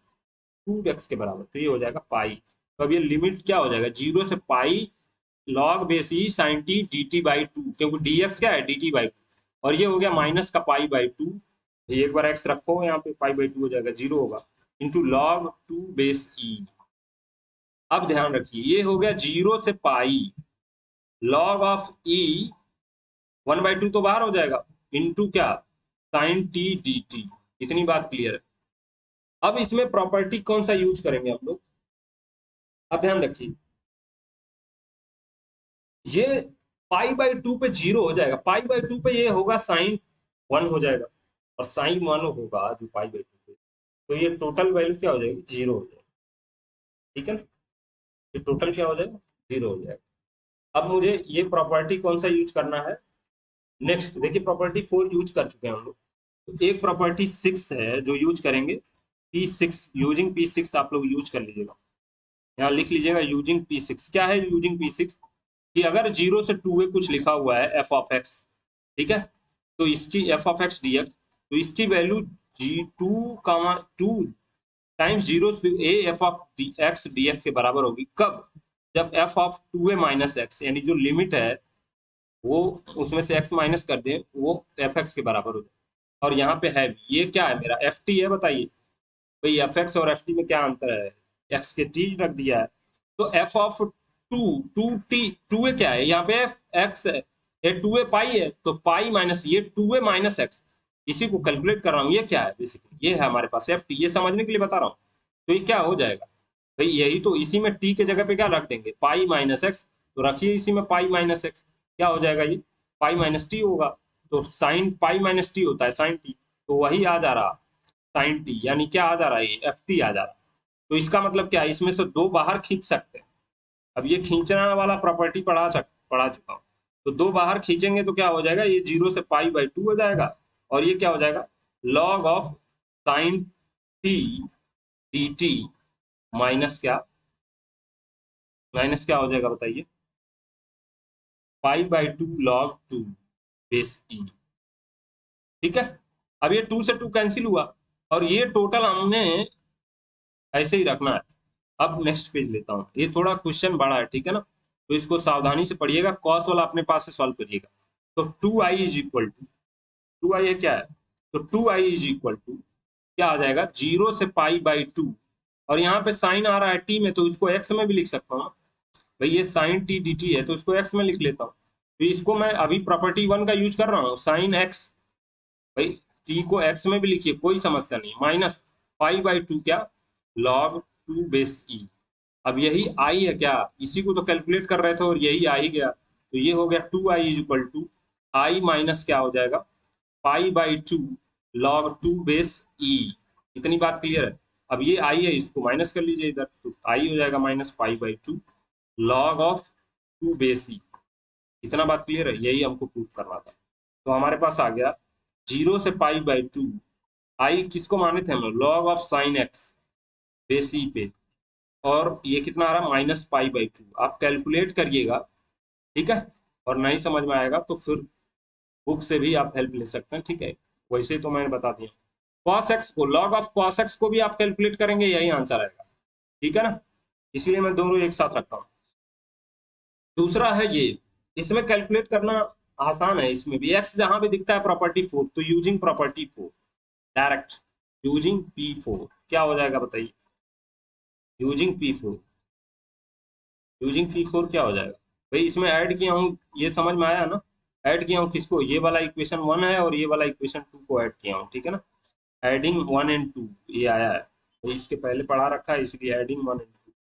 2x के बराबर, तो ये हो जाएगा पाई। तो अब ये लिमिट क्या हो जाएगा, 0 से पाई log base E sign T dt/2, क्योंकि dx क्या है, dt/2, और ये हो गया माइनस का π/2। एक बार x रखो यहाँ पे, π/2 हो जाएगा, 0 होगा, इंटू log 2 बेस ई। अब ध्यान रखिए, ये हो गया 0 से पाई, log ऑफ ई 1/2 तो बाहर हो जाएगा, इंटू क्या, साइन टी dt। इतनी बात क्लियर है। अब इसमें प्रॉपर्टी कौन सा यूज करेंगे हम लोग, अब ध्यान रखिए, ये π/2 पे 0 हो जाएगा, π/2 पे ये होगा साइन 1 हो जाएगा, और साइन 1 होगा जो π/2 पे, तो ये टोटल वैल्यू क्या हो जाएगी, 0 हो जाएगी, ठीक है ना। ये टोटल क्या हो जाएगा, 0 हो जाएगा। अब मुझे ये प्रॉपर्टी कौन सा यूज करना है, नेक्स्ट देखिए, प्रॉपर्टी 4 यूज कर चुके हैं हम लोग, तो एक प्रॉपर्टी 6 है जो यूज करेंगे, P6, यूजिंग P6 आप लोग यूज कर लीजिएगा, यहाँ लिख लीजिएगा यूजिंग P6। क्या है यूजिंग P6, कि अगर 0 से 2 कुछ लिखा हुआ है f ऑफ x, ठीक है, तो इसकी f ऑफ x dx, तो इसकी वैल्यू g2, 2 टाइम्स 0 से a f of x dx के बराबर होगी। कब, जब f of 2a minus x, यानी जो लिमिट है वो उसमें से x माइनस कर दे, वो fx के बराबर हो जाए। और यहाँ पे है, ये क्या है मेरा ft है, बताइए भाई fx और ft में क्या अंतर है, x के t रख दिया है, तो f ऑफ 2a क्या है, यहाँ पे x है, ये 2a पाई है, तो पाई माइनस ये 2a माइनस एक्स, इसी को कैलकुलेट कर रहा हूँ, ये क्या है बेसिकली, ये है हमारे पास ft, ये समझने के लिए बता रहा हूँ। तो ये क्या हो जाएगा भाई, यही तो, इसी में t के जगह पे क्या रख देंगे, पाई माइनस एक्स, तो रखिए इसी में पाई माइनस एक्स, क्या हो जाएगा ये, पाई माइनस टी होगा, तो साइन पाई माइनस टी होता है साइन टी, तो वही आ जा रहा साइन टी, यानी क्या आ जा रहा है, ये एफ टी आ जा रहा है। तो इसका मतलब क्या है, इसमें से दो बाहर खींच सकते हैं। अब ये खींचना वाला प्रॉपर्टी पढ़ा चुका हूँ, तो दो बाहर खींचेंगे तो क्या हो जाएगा, ये 0 से π/2 हो जाएगा, और ये क्या हो जाएगा, log of sine T dt minus क्या, माइनस क्या हो जाएगा बताइए, π/2 log 2 बेस ई, ठीक है। अब ये 2 से 2 कैंसिल हुआ, और ये टोटल हमने ऐसे ही रखना है। अब नेक्स्ट पेज लेता हूँ, ये थोड़ा क्वेश्चन बड़ा है, ठीक है ना, तो इसको सावधानी से पढ़िएगा, कॉस वाला अपने पास से सॉल्व करिएगा। तो 2i is equal to, 2i है क्या है, तो 2i इज इक्वल टू क्या आ जाएगा, 0 से π/2, और यहाँ पे साइन आ रहा है t में, तो इसको x में भी लिख सकता हूँ भाई, ये साइन टी dt है, तो इसको x में लिख लेता हूँ। तो इसको मैं अभी प्रॉपर्टी 1 का यूज कर रहा हूँ, साइन x, भाई t को x में भी लिखिए, कोई समस्या नहीं, माइनस π/2 क्या, log 2 बेस e। अब यही i है क्या, इसी को तो कैलकुलेट कर रहे थे, और यही आ ही गया, तो ये हो गया 2i is equal to i minus क्या हो जाएगा, π/2 log 2 बेस e। इतनी बात क्लियर है। अब ये i है, इसको माइनस कर लीजिए इधर, तो i हो जाएगा minus π/2 log of 2 base e। इतना बात क्लियर है, यही हमको प्रूफ करना था। तो हमारे पास आ गया 0 से π/2, आई किसको माने थे हम लोग, log of sine X base E पे, और ये कितना आ रहा, माइनस π/2। आप कैलकुलेट करिएगा, ठीक है, और नहीं समझ में आएगा तो फिर बुक से भी आप हेल्प ले सकते हैं, ठीक है, वैसे तो मैंने बता दिया। कॉस एक्स को, लॉग ऑफ कॉस एक्स को भी आप कैलकुलेट करेंगे, यही आंसर आएगा, ठीक है ना, इसलिए मैं दोनों एक साथ रखता हूँ। दूसरा है ये, इसमें कैलकुलेट करना आसान है, इसमें भी एक्स जहां भी दिखता है प्रॉपर्टी 4, तो using property 4 direct, using P4 क्या हो जाएगा बताइए, यूजिंग P4, यूजिंग P4 क्या हो जाएगा भाई, इसमें ऐड किया हूँ, ये समझ में आया ना, ऐड किया हूँ किसको, ये वाला इक्वेशन 1 है और ये वाला इक्वेशन 2 को ऐड किया हूँ, ठीक है ना, एडिंग 1 एंड 2 ये आया है, तो इसके पहले पढ़ा रखा है, इसलिए एडिंग 1 एंड 2,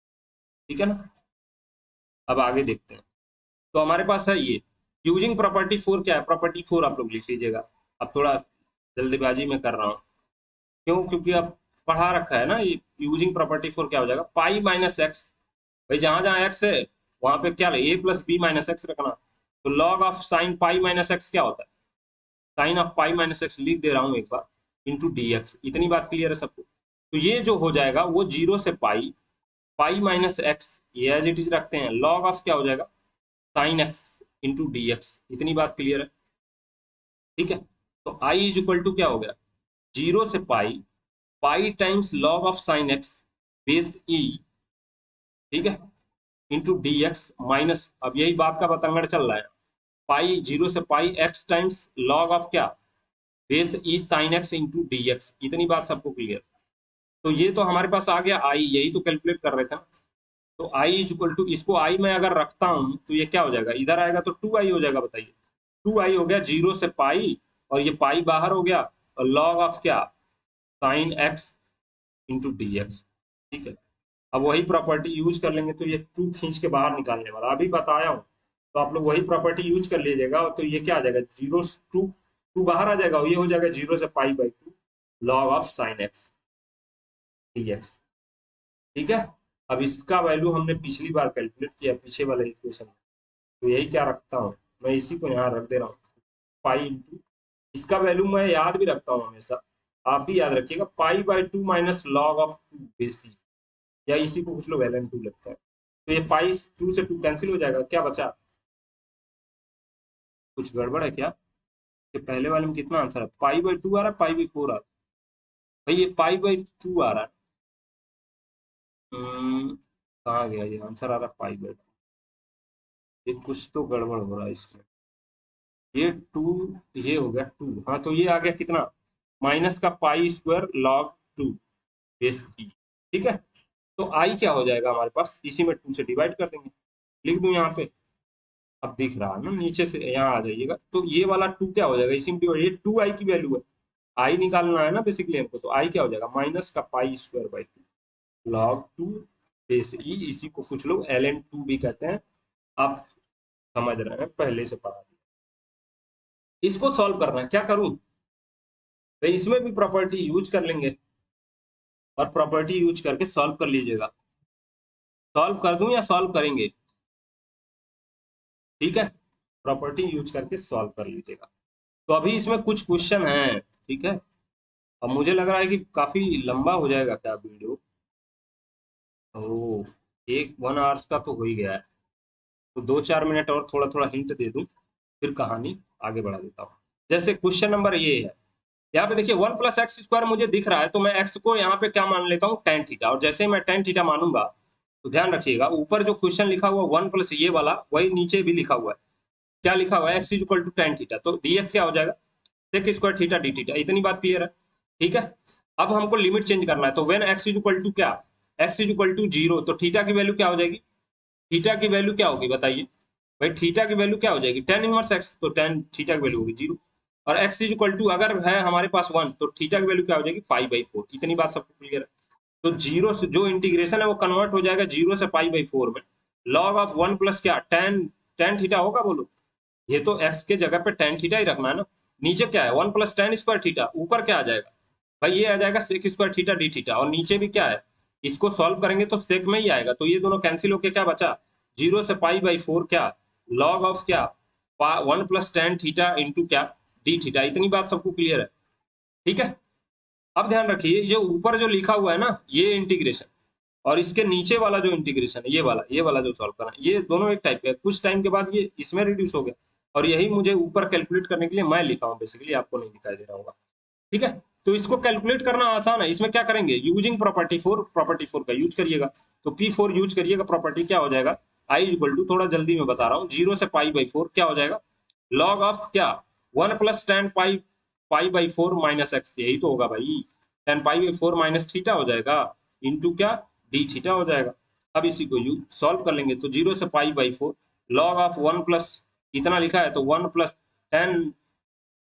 ठीक है ना। अब आगे देखते हैं, तो हमारे पास है ये यूजिंग प्रॉपर्टी 4 क्या है, प्रॉपर्टी 4 आप लोग लिख लीजिएगा। अब थोड़ा जल्दीबाजी में कर रहा हूँ, क्यों, क्योंकि अब पढ़ा रखा है ना, यूजिंग प्रॉपर्टी 4 क्या हो जाएगा, पाई माइनस एक्स, भाई जहां जहां एक्स है वहां पे क्या a plus B minus x रखना। तो log of sine pi minus x क्या होता है, sine of pi minus x लिख दे रहा हूँ एक बार, इंटू डी एक्स। इतनी बात क्लियर है सबको। तो ये जो हो जाएगा वो 0 से पाई, पाई माइनस एक्स ये एज इट इज रखते हैं, लॉग ऑफ क्या हो जाएगा sign X into D X. इतनी बात क्लियर है, ठीक है। तो आई इज इक्वल टू क्या हो गया, 0 से pi, pi times log of sine X base E, ठीक है, इंटू डी एक्स माइनस, अब यही बात का बतंगड़ चल रहा है, पाई 0 से pi X times log of क्या base E sine X into D X. इतनी बात सबको क्लियर। तो ये तो हमारे पास आ गया आई, यही तो कैलकुलेट कर रहे थे ना। तो आई इज इक्वल टू, इसको आई में अगर रखता हूं तो ये क्या हो जाएगा, इधर आएगा तो 2 आई हो जाएगा, बताइए 2 आई हो गया 0 से पाई, और ये पाई बाहर हो गया, और लॉग ऑफ क्या sign X into D x, ठीक है। अब वही प्रॉपर्टी यूज कर लेंगे, तो ये 2 खींच के बाहर निकालने वाला अभी बताया हूँ, तो आप लोग वही प्रॉपर्टी यूज कर लीजिएगा। तो ये क्या आ जाएगा, 0 टू 2 बाहर आ जाएगा, और ये हो जाएगा 0 से pi by 2 log of sine x D x, ठीक है। अब इसका वैल्यू हमने पिछली बार कैलकुलेट किया पीछे वाले इक्वेशन में, तो यही क्या रखता हूँ मैं, इसी को यहाँ रख दे रहा हूँ, पाई इंटू, इसका वैल्यू मैं याद भी रखता हूँ हमेशा, आप भी याद रखिएगा, पाई बाई 2 माइनस लॉग ऑफ 2 बेसी, या इसी को कुछ लोग ln 2 लगता है। तो ये पाई 2 से 2 कैंसिल हो जाएगा, क्या बचा, कुछ गड़बड़ है क्या, कि पहले वाले में कितना आंसर है, पाई बाई 2 आ रहा है, पाई बाई 4 आ रहा है, भाई ये पाई बाई 2 आ रहा है। कहाँ गया ये आंसर, आ रहा है पाई बाई 2, ये कुछ तो गड़बड़ हो रहा है इसमें, ये 2, ये हो गया 2, हाँ तो ये आ गया कितना, माइनस का pi square log 2 base E, ठीक है। तो आई क्या हो जाएगा हमारे पास, इसी में 2 से डिवाइड कर देंगे, लिख दूं यहाँ पे, अब दिख रहा है ना, नीचे से यहाँ आ जाइएगा, तो ये वाला 2 क्या हो जाएगा, इसी में डिवाइड, ये 2 आई की वैल्यू है, आई निकालना है ना बेसिकली हमको, तो आई क्या हो जाएगा माइनस का pi square by 2 log 2 base E, इसी को कुछ लोग ln 2 भी कहते हैं, आप समझ रहे हैं, पहले से पढ़ा दिया। इसको सॉल्व करना है, क्या करूं भाई, इसमें भी प्रॉपर्टी यूज कर लेंगे, और प्रॉपर्टी यूज करके सॉल्व कर लीजिएगा। सॉल्व कर दूं या सॉल्व करेंगे, ठीक है, प्रॉपर्टी यूज करके सॉल्व कर लीजिएगा। तो अभी इसमें कुछ क्वेश्चन है, ठीक है। अब मुझे लग रहा है कि काफी लंबा हो जाएगा क्या वीडियो, ओ एक 1 आवर्स का तो हो ही गया है, तो 2-4 मिनट और थोड़ा थोड़ा हिंट दे दूं, फिर कहानी आगे बढ़ा देता हूँ। जैसे क्वेश्चन नंबर ये है, यहाँ पे देखिए 1 + x² मुझे दिख रहा है, तो मैं x को यहाँ पे क्या मान लेता हूँ tan थीटा, और जैसे ही मैं tan थीटा मानूंगा, तो ध्यान रखिएगा ऊपर जो क्वेश्चन लिखा हुआ 1 + ये वाला, वही नीचे भी लिखा हुआ है, क्या लिखा हुआ है, x = tan थीटा, तो dx क्या हो जाएगा sec square theta d theta. इतनी बात क्लियर है, ठीक है। अब हमको लिमिट चेंज करना है, तो व्हेन x = क्या, x = 0, तो थीटा की वैल्यू क्या हो जाएगी, थीटा की वैल्यू क्या होगी बताइए भाई, थीटा की वैल्यू क्या हो जाएगी tan इनवर्स x, तो tan थीटा की वैल्यू होगी 0, और x = अगर है हमारे पास 1, तो थीटा की वैल्यू क्या हो जाएगी π/4। इतनी बात सबको क्लियर है। तो 0 से जो इंटीग्रेशन है वो कन्वर्ट हो जाएगा 0 से π/4 में, लॉग ऑफ 1 + क्या tan थीटा होगा, बोलो, ये तो x के जगह पे tan थीटा ही रखना है ना। नीचे क्या है 1 + tan स्क्वायर थीटा, ऊपर क्या आ जाएगा भाई, ये आ जाएगा sec square theta d theta, और नीचे भी क्या है, इसको सॉल्व करेंगे तो सेक में ही आएगा, तो ये दोनों कैंसिल होके क्या बचा, 0 से π/4 क्या लॉग ऑफ क्या 1 + tan थीटा इंटू क्या डी थीटा। इतनी बात सबको क्लियर है, ठीक है। अब ध्यान रखिए, ये ऊपर जो लिखा हुआ है ना ये इंटीग्रेशन, और इसके नीचे वाला जो इंटीग्रेशन है ये वाला जो सॉल्व करना है, ये दोनों एक टाइप के, कुछ टाइम के बाद ये इसमें रिड्यूस हो गया, और यही मुझे ऊपर कैलकुलेट करने के लिए मैं लिखा हूँ, बेसिकली आपको नहीं दिखाई दे रहा होगा, ठीक है। तो इसको कैलकुलेट करना आसान है, इसमें क्या करेंगे, यूजिंग प्रॉपर्टी 4 का यूज करिएगा, तो P4 यूज करिएगा, प्रॉपर्टी क्या हो जाएगा, I = थोड़ा जल्दी में बता रहा हूँ, 0 से π/4 क्या हो जाएगा, लॉग ऑफ क्या 1 + tan π/4 माइनस x, यही तो होगा भाई, tan π/4 माइनस थीटा हो जाएगा, इंटू क्या डी थीटा हो जाएगा। अब इसी को यू सॉल्व कर लेंगे, तो 0 से π/4 लॉग ऑफ 1 प्लस इतना लिखा है, तो 1 + tan,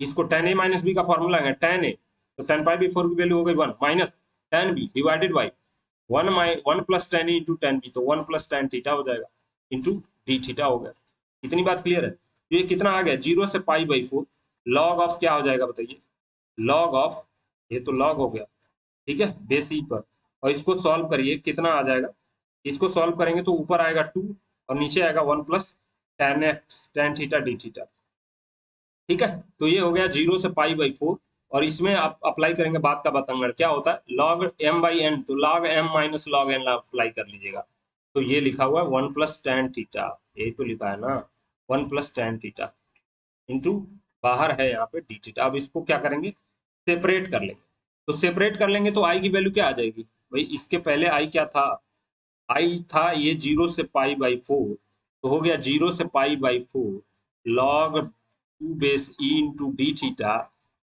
इसको tan a माइनस बी का फॉर्मूला है tan a, तो tan π/4 की वैल्यू हो गई 1 minus tan b divided by 1 + tan a into tan b, तो 1 + tan थीटा हो जाएगा इंटू डी थीटा हो गया। इतनी बात क्लियर है। तो ये कितना आ गया 0 से π/4 लॉग ऑफ क्या हो जाएगा बताइए, लॉग ऑफ, ये तो लॉग हो गया, ठीक है, बेस ई पर, और इसको सॉल्व करिए कितना आ जाएगा, इसको सॉल्व करेंगे तो ऊपर आएगा 2 और नीचे आएगा 1 plus ten x tan theta d theta. ठीक है, तो ये हो गया 0 से पाई बाई 4। और इसमें आप अप्लाई करेंगे बाद का बतंगड़ क्या होता है, लॉग एम बाई एन, तो log m minus log n apply कर लीजिएगा। तो ये लिखा हुआ है 1 प्लस टेन थीटा, यही तो लिखा है ना, 1 प्लस टेन थीटा इंटू बाहर है यहाँ पे डी थीटा। अब इसको क्या करेंगे, सेपरेट कर लेंगे। तो सेपरेट कर लेंगे तो आई की वैल्यू क्या आ जाएगी भाई, इसके पहले आई क्या था, आई था ये 0 से पाई बाई 4, तो हो गया 0 से pi by 4 log 2 base E into D theta,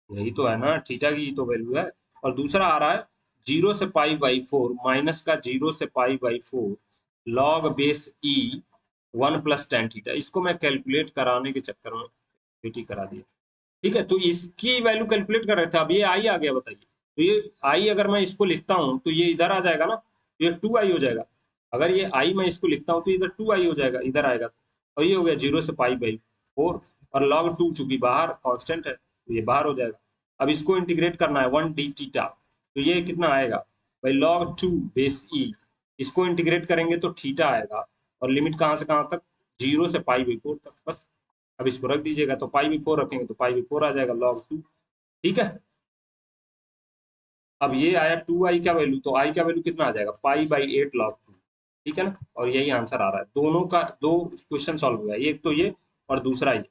यही तो है ना, थीटा की तो वैल्यू है। और दूसरा आ रहा है 0 से पाई बाई 4 माइनस का 0 से pi by 4 log base E 1 plus tan theta. इसको मैं कैलकुलेट कराने के चक्कर में बेटी करा दिया। ठीक है, तो इसकी वैल्यू कैलकुलेट कर रहे थे, अब ये आई आ गया, बताइए। तो ये आई अगर मैं इसको लिखता हूँ तो ये इधर आ जाएगा ना, ये 2 आई हो जाएगा। अगर ये आई मैं इसको लिखता हूँ तो इधर 2 आई हो जाएगा, इधर आएगा। और ये हो गया 0 से पाई बाई 4, और लॉग 2 चूंकि बाहर कांस्टेंट है तो ये बाहर हो जाएगा। अब इसको इंटीग्रेट करना है 1 डी थीटा, तो ये कितना आएगा भाई, लॉग 2 बेस ई। इसको इंटीग्रेट करेंगे तो थीटा आएगा, और लिमिट कहाँ से कहाँ तक, 0 से पाई बाई 4 तक, बस। अब इसको रख दीजिएगा, तो पाई बाई 4 रखेंगे तो पाई बाई 4 आ जाएगा लॉग 2। ठीक है, अब ये आया 2 आई का वैल्यू, तो आई का वैल्यू कितना आ जाएगा, पाई बाई 8 लॉग 2। ठीक है ना, और यही आंसर आ रहा है, दोनों का दो क्वेश्चन सॉल्व हो गया, एक तो ये और दूसरा ये।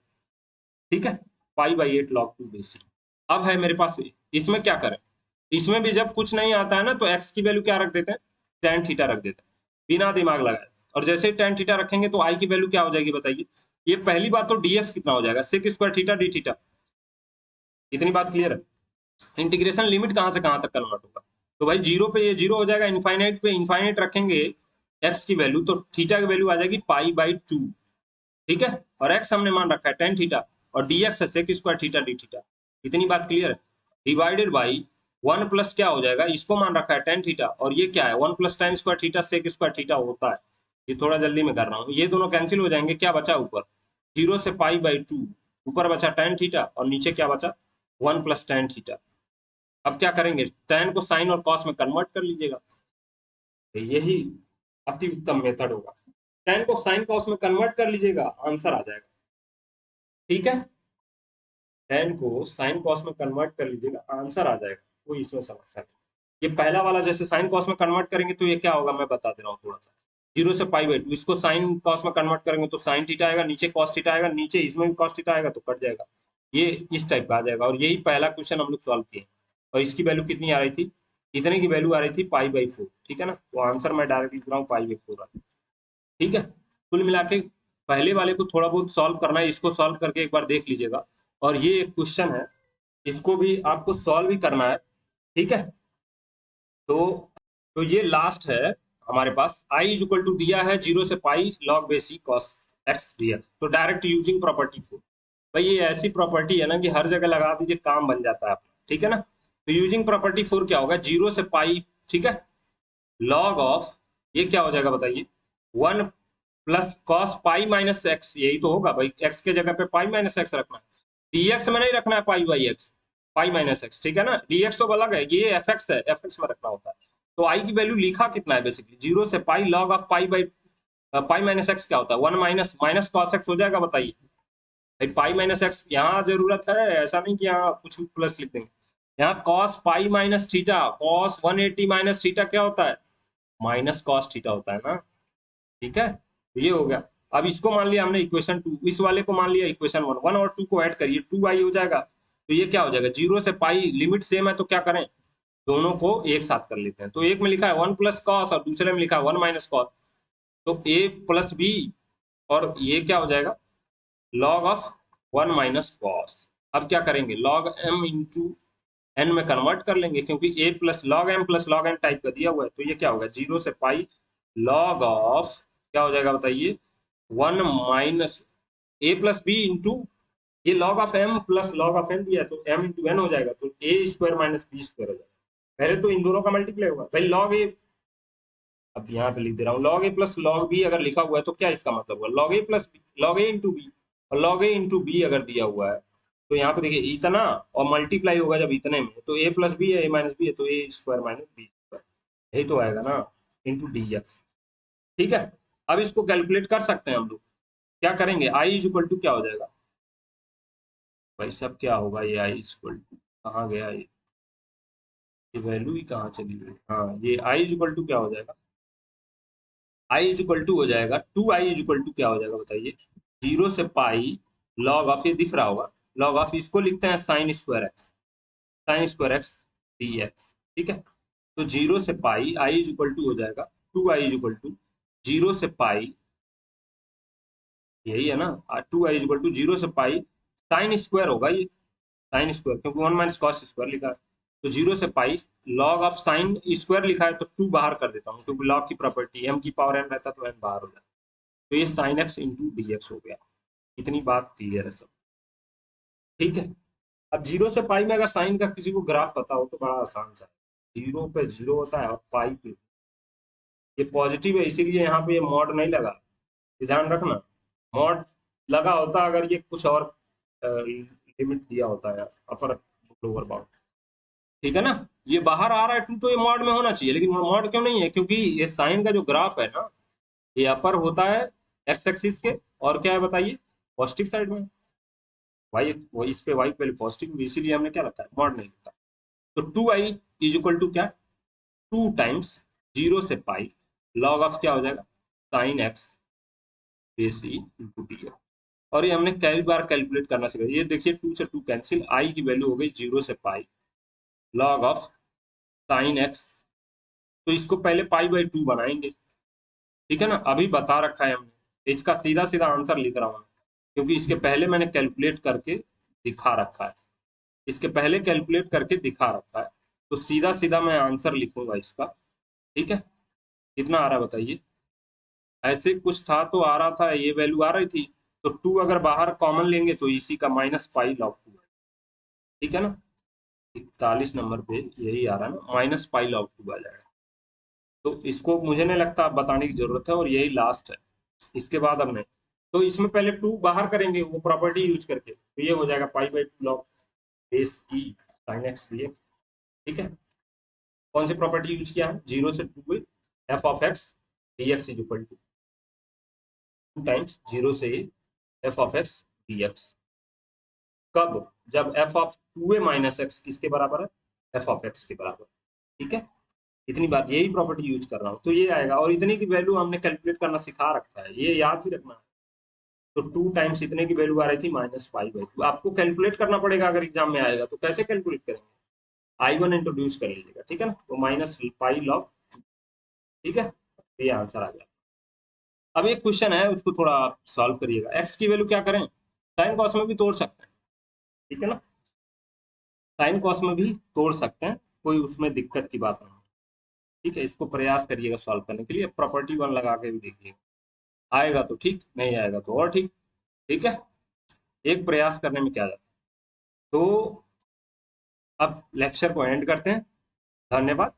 ठीक है, पाई बाई 8 लॉग 2 बेसिक। अब है मेरे पास, इसमें क्या करें, इसमें भी जब कुछ नहीं आता है ना तो एक्स की वैल्यू क्या रख देते हैं, टेन थीटा रख देते हैं, बिना दिमाग लगाए। और जैसे ही टेन थीटा रखेंगे तो आई की वैल्यू क्या हो जाएगी बताइए। ये पहली बात तो डीएक्स कितना हो जाएगा, sec square theta d theta. इतनी बात क्लियर है। इंटीग्रेशन लिमिट कहां से कहां तक कन्वर्ट होगा, तो भाई 0 पे ये 0 हो जाएगा, इनफाइनाइट पे इनफाइनाइट रखेंगे एक्स की वैल्यू, तो थीटा की वैल्यू आ जाएगी पाई बाई 2। ठीक है, और एक्स हमने मान रखा है टेन थीटा, और डीएक्स है sec square theta d theta. इतनी बात क्लियर है। डिवाइडेड बाई 1 प्लस क्या हो जाएगा, इसको मान रखा है टेन थीटा, और ये क्या है 1 plus tan square theta sec square theta होता है। ये थोड़ा जल्दी में कर रहा हूँ, ये दोनों कैंसिल हो जाएंगे, क्या बचा ऊपर 0 से पाई बाई 2, ऊपर बचा टेन थीटा, और नीचे क्या बचा 1 प्लस टेन थीटा। अब क्या करेंगे, tan को साइन और कॉस में कन्वर्ट कर लीजिएगा, तो यही अति उत्तम मेथड होगा। tan को साइन कॉस में कन्वर्ट कर लीजिएगा, आंसर आ जाएगा। ठीक है, tan को साइन कॉस में कन्वर्ट कर लीजिएगा, आंसर आ जाएगा, कोई इसमें समस्या नहीं। ये पहला वाला जैसे साइन कॉस में कन्वर्ट करेंगे तो ये क्या होगा मैं बता दे रहा हूँ थोड़ा सा। 0 से पाई बाई 2, इसको साइन कॉस में कन्वर्ट करेंगे तो साइन थीटा आएगा, नीचे कॉस थीटा आएगा, नीचे इसमें भी कॉस थीटा आएगा, तो कट जाएगा। ये इस टाइप का आ जाएगा, और यही पहला क्वेश्चन हम लोग सॉल्व किए। और इसकी वैल्यू कितनी आ रही थी, इतने की वैल्यू आ रही थी पाई बाई 4। ठीक है ना, तो आंसर मैं डायरेक्ट लिख रहा हूँ पाई बाई 4। ठीक है, कुल मिला के पहले वाले को थोड़ा बहुत सॉल्व करना है, इसको सॉल्व करके एक बार देख लीजिएगा। और ये एक क्वेश्चन है, इसको भी आपको सॉल्व ही करना है। ठीक है, तो ये लास्ट है हमारे पास, आई इज इक्वल टू दिया है 0 से पाई लॉग बेसी कॉस एक्स दिया, तो डायरेक्ट यूजिंग प्रॉपर्टी 4। भाई ये ऐसी प्रॉपर्टी है ना कि हर जगह लगा दीजिए काम बन जाता है अपना। ठीक है ना, तो यूजिंग प्रॉपर्टी 4 क्या होगा, 0 से पाई, ठीक है, लॉग ऑफ, ये क्या हो जाएगा बताइए, 1 plus cos pi minus X, यही तो होगा भाई, एक्स के जगह पे पाई माइनस एक्स रखना है, डीएक्स में नहीं रखना है pi by x, pi minus x. ठीक है ना, डीएक्स तो अलग है, ये एफ एक्स है, एफ एक्स में रखना होता है। तो आई की वैल्यू लिखा कितना है बेसिकली, 0 से pi log of pi by pi minus x क्या होता है, 1 माइनस माइनस कॉस एक्स हो जाएगा, बताइए भाई। पाई माइनस एक्स यहाँ जरूरत है, ऐसा नहीं कि यहाँ कुछ प्लस लिख देंगे। यहाँ cos pi minus theta, cos 180 minus theta क्या होता है, माइनस कॉस थीटा होता है ना। ठीक है, तो ये हो गया। अब इसको मान लिया हमने इक्वेशन 2, इस वाले को मान लिया इक्वेशन 1, 1 और 2 को ऐड करिए 2 आई हो जाएगा। तो ये क्या हो जाएगा, 0 से पाई, लिमिट सेम है तो क्या करें, दोनों को एक साथ कर लेते हैं। तो एक में लिखा है 1 प्लस कॉस और दूसरे में लिखा है 1 माइनस कॉस, तो ए प्लस बी, और ये क्या हो जाएगा लॉग ऑफ 1 माइनस कॉस। अब क्या करेंगे, लॉग एम इंटू एन में कन्वर्ट कर लेंगे, क्योंकि ए प्लस लॉग एन टाइप का दिया हुआ है। तो ये क्या होगा 0 से पाई लॉग ऑफ, क्या हो जाएगा बताइए, 1 minus a plus b into, ये log of m plus log of n दिया है तो एम इंटू एन हो जाएगा, तो a square minus b square हो जाएगा। पहले तो इन दोनों का मल्टीप्लाई होगा भाई, लॉग ए, अब यहाँ पे लिख दे रहा हूँ, लॉग ए प्लस लॉग बी अगर लिखा हुआ है तो क्या इसका मतलब हुआ, लॉग ए प्लस लॉग ए इंटू बी, और लॉग ए इंटू बी अगर दिया हुआ है तो यहाँ पे देखिए इतना, और मल्टीप्लाई होगा जब इतने में, तो ए प्लस बी है, ए माइनस बी है, तो a square minus b square, यही तो आएगा ना, इंटू डी एक्स। ठीक है, अब इसको कैलकुलेट कर सकते हैं हम लोग। क्या करेंगे, आई इज इक्वल टू क्या हो जाएगा भाई सब, क्या होगा ये आई इज इक्वल टू, कहाँ गया ये वैल्यू ही कहाँ चली गई, हाँ ये आई इज इक्वल टू क्या हो जाएगा, आई इज इक्वल टू हो जाएगा 2i इज इक्वल टू क्या हो जाएगा बताइए, 0 से पाई लॉग ऑफ, ये दिख रहा होगा, लॉग ऑफ, इसको लिखते हैं sign square x, sign square x D x. ठीक है, तो 0 से पाई आई इज इक्वल टू हो जाएगा 2i इज इक्वल टू 0 से पाई, यही है ना, 2i इज इक्वल टू 0 से पाई साइन स्क्वायर होगा ये, साइन स्क्वायर, क्योंकि 1 माइनस कॉस स्क्वायर लिखा है, तो 0 से pi log of sine square लिखा है, तो 2 बाहर कर देता हूँ, क्योंकि लॉग की प्रॉपर्टी एम की पावर एन रहता तो एन बाहर हो जाता, तो ये sign X into D x हो गया। इतनी बात क्लियर है सब। ठीक है, अब 0 से पाई में अगर साइन का किसी को ग्राफ पता हो तो बड़ा आसान सा है, 0 पे 0 होता है और पाई पे, ये पॉजिटिव है इसीलिए यहाँ पे ये मॉड नहीं लगा, ध्यान रखना, मॉड लगा होता अगर ये कुछ और लिमिट दिया होता है, अपर लोअर बाउंड। ठीक है ना, ये बाहर आ रहा है टू तो ये मॉड में होना चाहिए, लेकिन मॉड क्यों नहीं है, क्योंकि ये साइन का जो ग्राफ है ना, ये अपर होता है एक्स एक्सिस के, और क्या है बताइए, पॉजिटिव साइड में, वाई वो इस पे वाई पहले पॉजिटिव, इसीलिए हमने क्या रखा है, मॉड नहीं लिखा। तो 2i इज इक्वल टू क्या, 2 टाइम्स 0 से पाई लॉग ऑफ क्या हो जाएगा, sign X base E into D, और ये हमने कई बार कैलकुलेट करना सीखा, ये देखिए 2 से 2 कैंसिल, आई की वैल्यू हो गई 0 से pi log of sine x, तो इसको पहले पाई बाई 2 बनाएंगे। ठीक है ना, अभी बता रखा है हमने, इसका सीधा सीधा आंसर लिख रहा हूँ, क्योंकि इसके पहले मैंने कैलकुलेट करके दिखा रखा है, इसके पहले कैलकुलेट करके दिखा रखा है, तो सीधा सीधा मैं आंसर लिखूंगा इसका। ठीक है, कितना आ रहा है बताइए, ऐसे कुछ था तो आ रहा था, ये वैल्यू आ रही थी, तो 2 अगर बाहर कॉमन लेंगे तो इसी का माइनस पाई लॉग 2, ठीक है ना, 41 नंबर पे यही आ रहा है ना, माइनस पाई लॉग 2 आ जाएगा। तो इसको मुझे नहीं लगता बताने की जरूरत है, और यही लास्ट है, इसके बाद अब नहीं, तो इसमें पहले 2 बाहर करेंगे वो प्रॉपर्टी यूज करके, तो ये हो जाएगा पाई by 2 log base E sine x D x. ठीक है, कौन सी प्रॉपर्टी यूज किया है, 0 से 2 f of x D x is equal to 2 times 0 से f of x D x, कब, जब F of 2a minus x किसके बराबर है, एफ ऑफ एक्स के बराबर। ठीक है, इतनी बात, यही प्रॉपर्टी यूज कर रहा हूँ, तो ये आएगा, और इतने की वैल्यू हमने कैलकुलेट करना सिखा रखा है, ये याद ही रखना है। तो 2 टाइम्स इतने की वैल्यू आ रही थी माइनस पाई बाई 2, आपको कैलकुलेट करना पड़ेगा अगर एग्जाम में आएगा, तो कैसे कैलकुलेट करेंगे, I1 इंट्रोड्यूस कर लीजिएगा, ठीक है ना, तो माइनस पाई लॉग, ठीक है, ये आंसर आ गया। अब एक क्वेश्चन है उसको थोड़ा आप सॉल्व करिएगा, एक्स की वैल्यू क्या करें, साइन कॉस में भी तोड़ सकते हैं, ठीक है ना, साइन कॉस में भी तोड़ सकते हैं, कोई उसमें दिक्कत की बात नहीं। ठीक है, इसको प्रयास करिएगा सॉल्व करने के लिए, प्रॉपर्टी 1 लगा के भी देखिएगा, आएगा तो ठीक, नहीं आएगा तो और ठीक। ठीक है, एक प्रयास करने में क्या जाता है। तो अब लेक्चर को एंड करते हैं, धन्यवाद।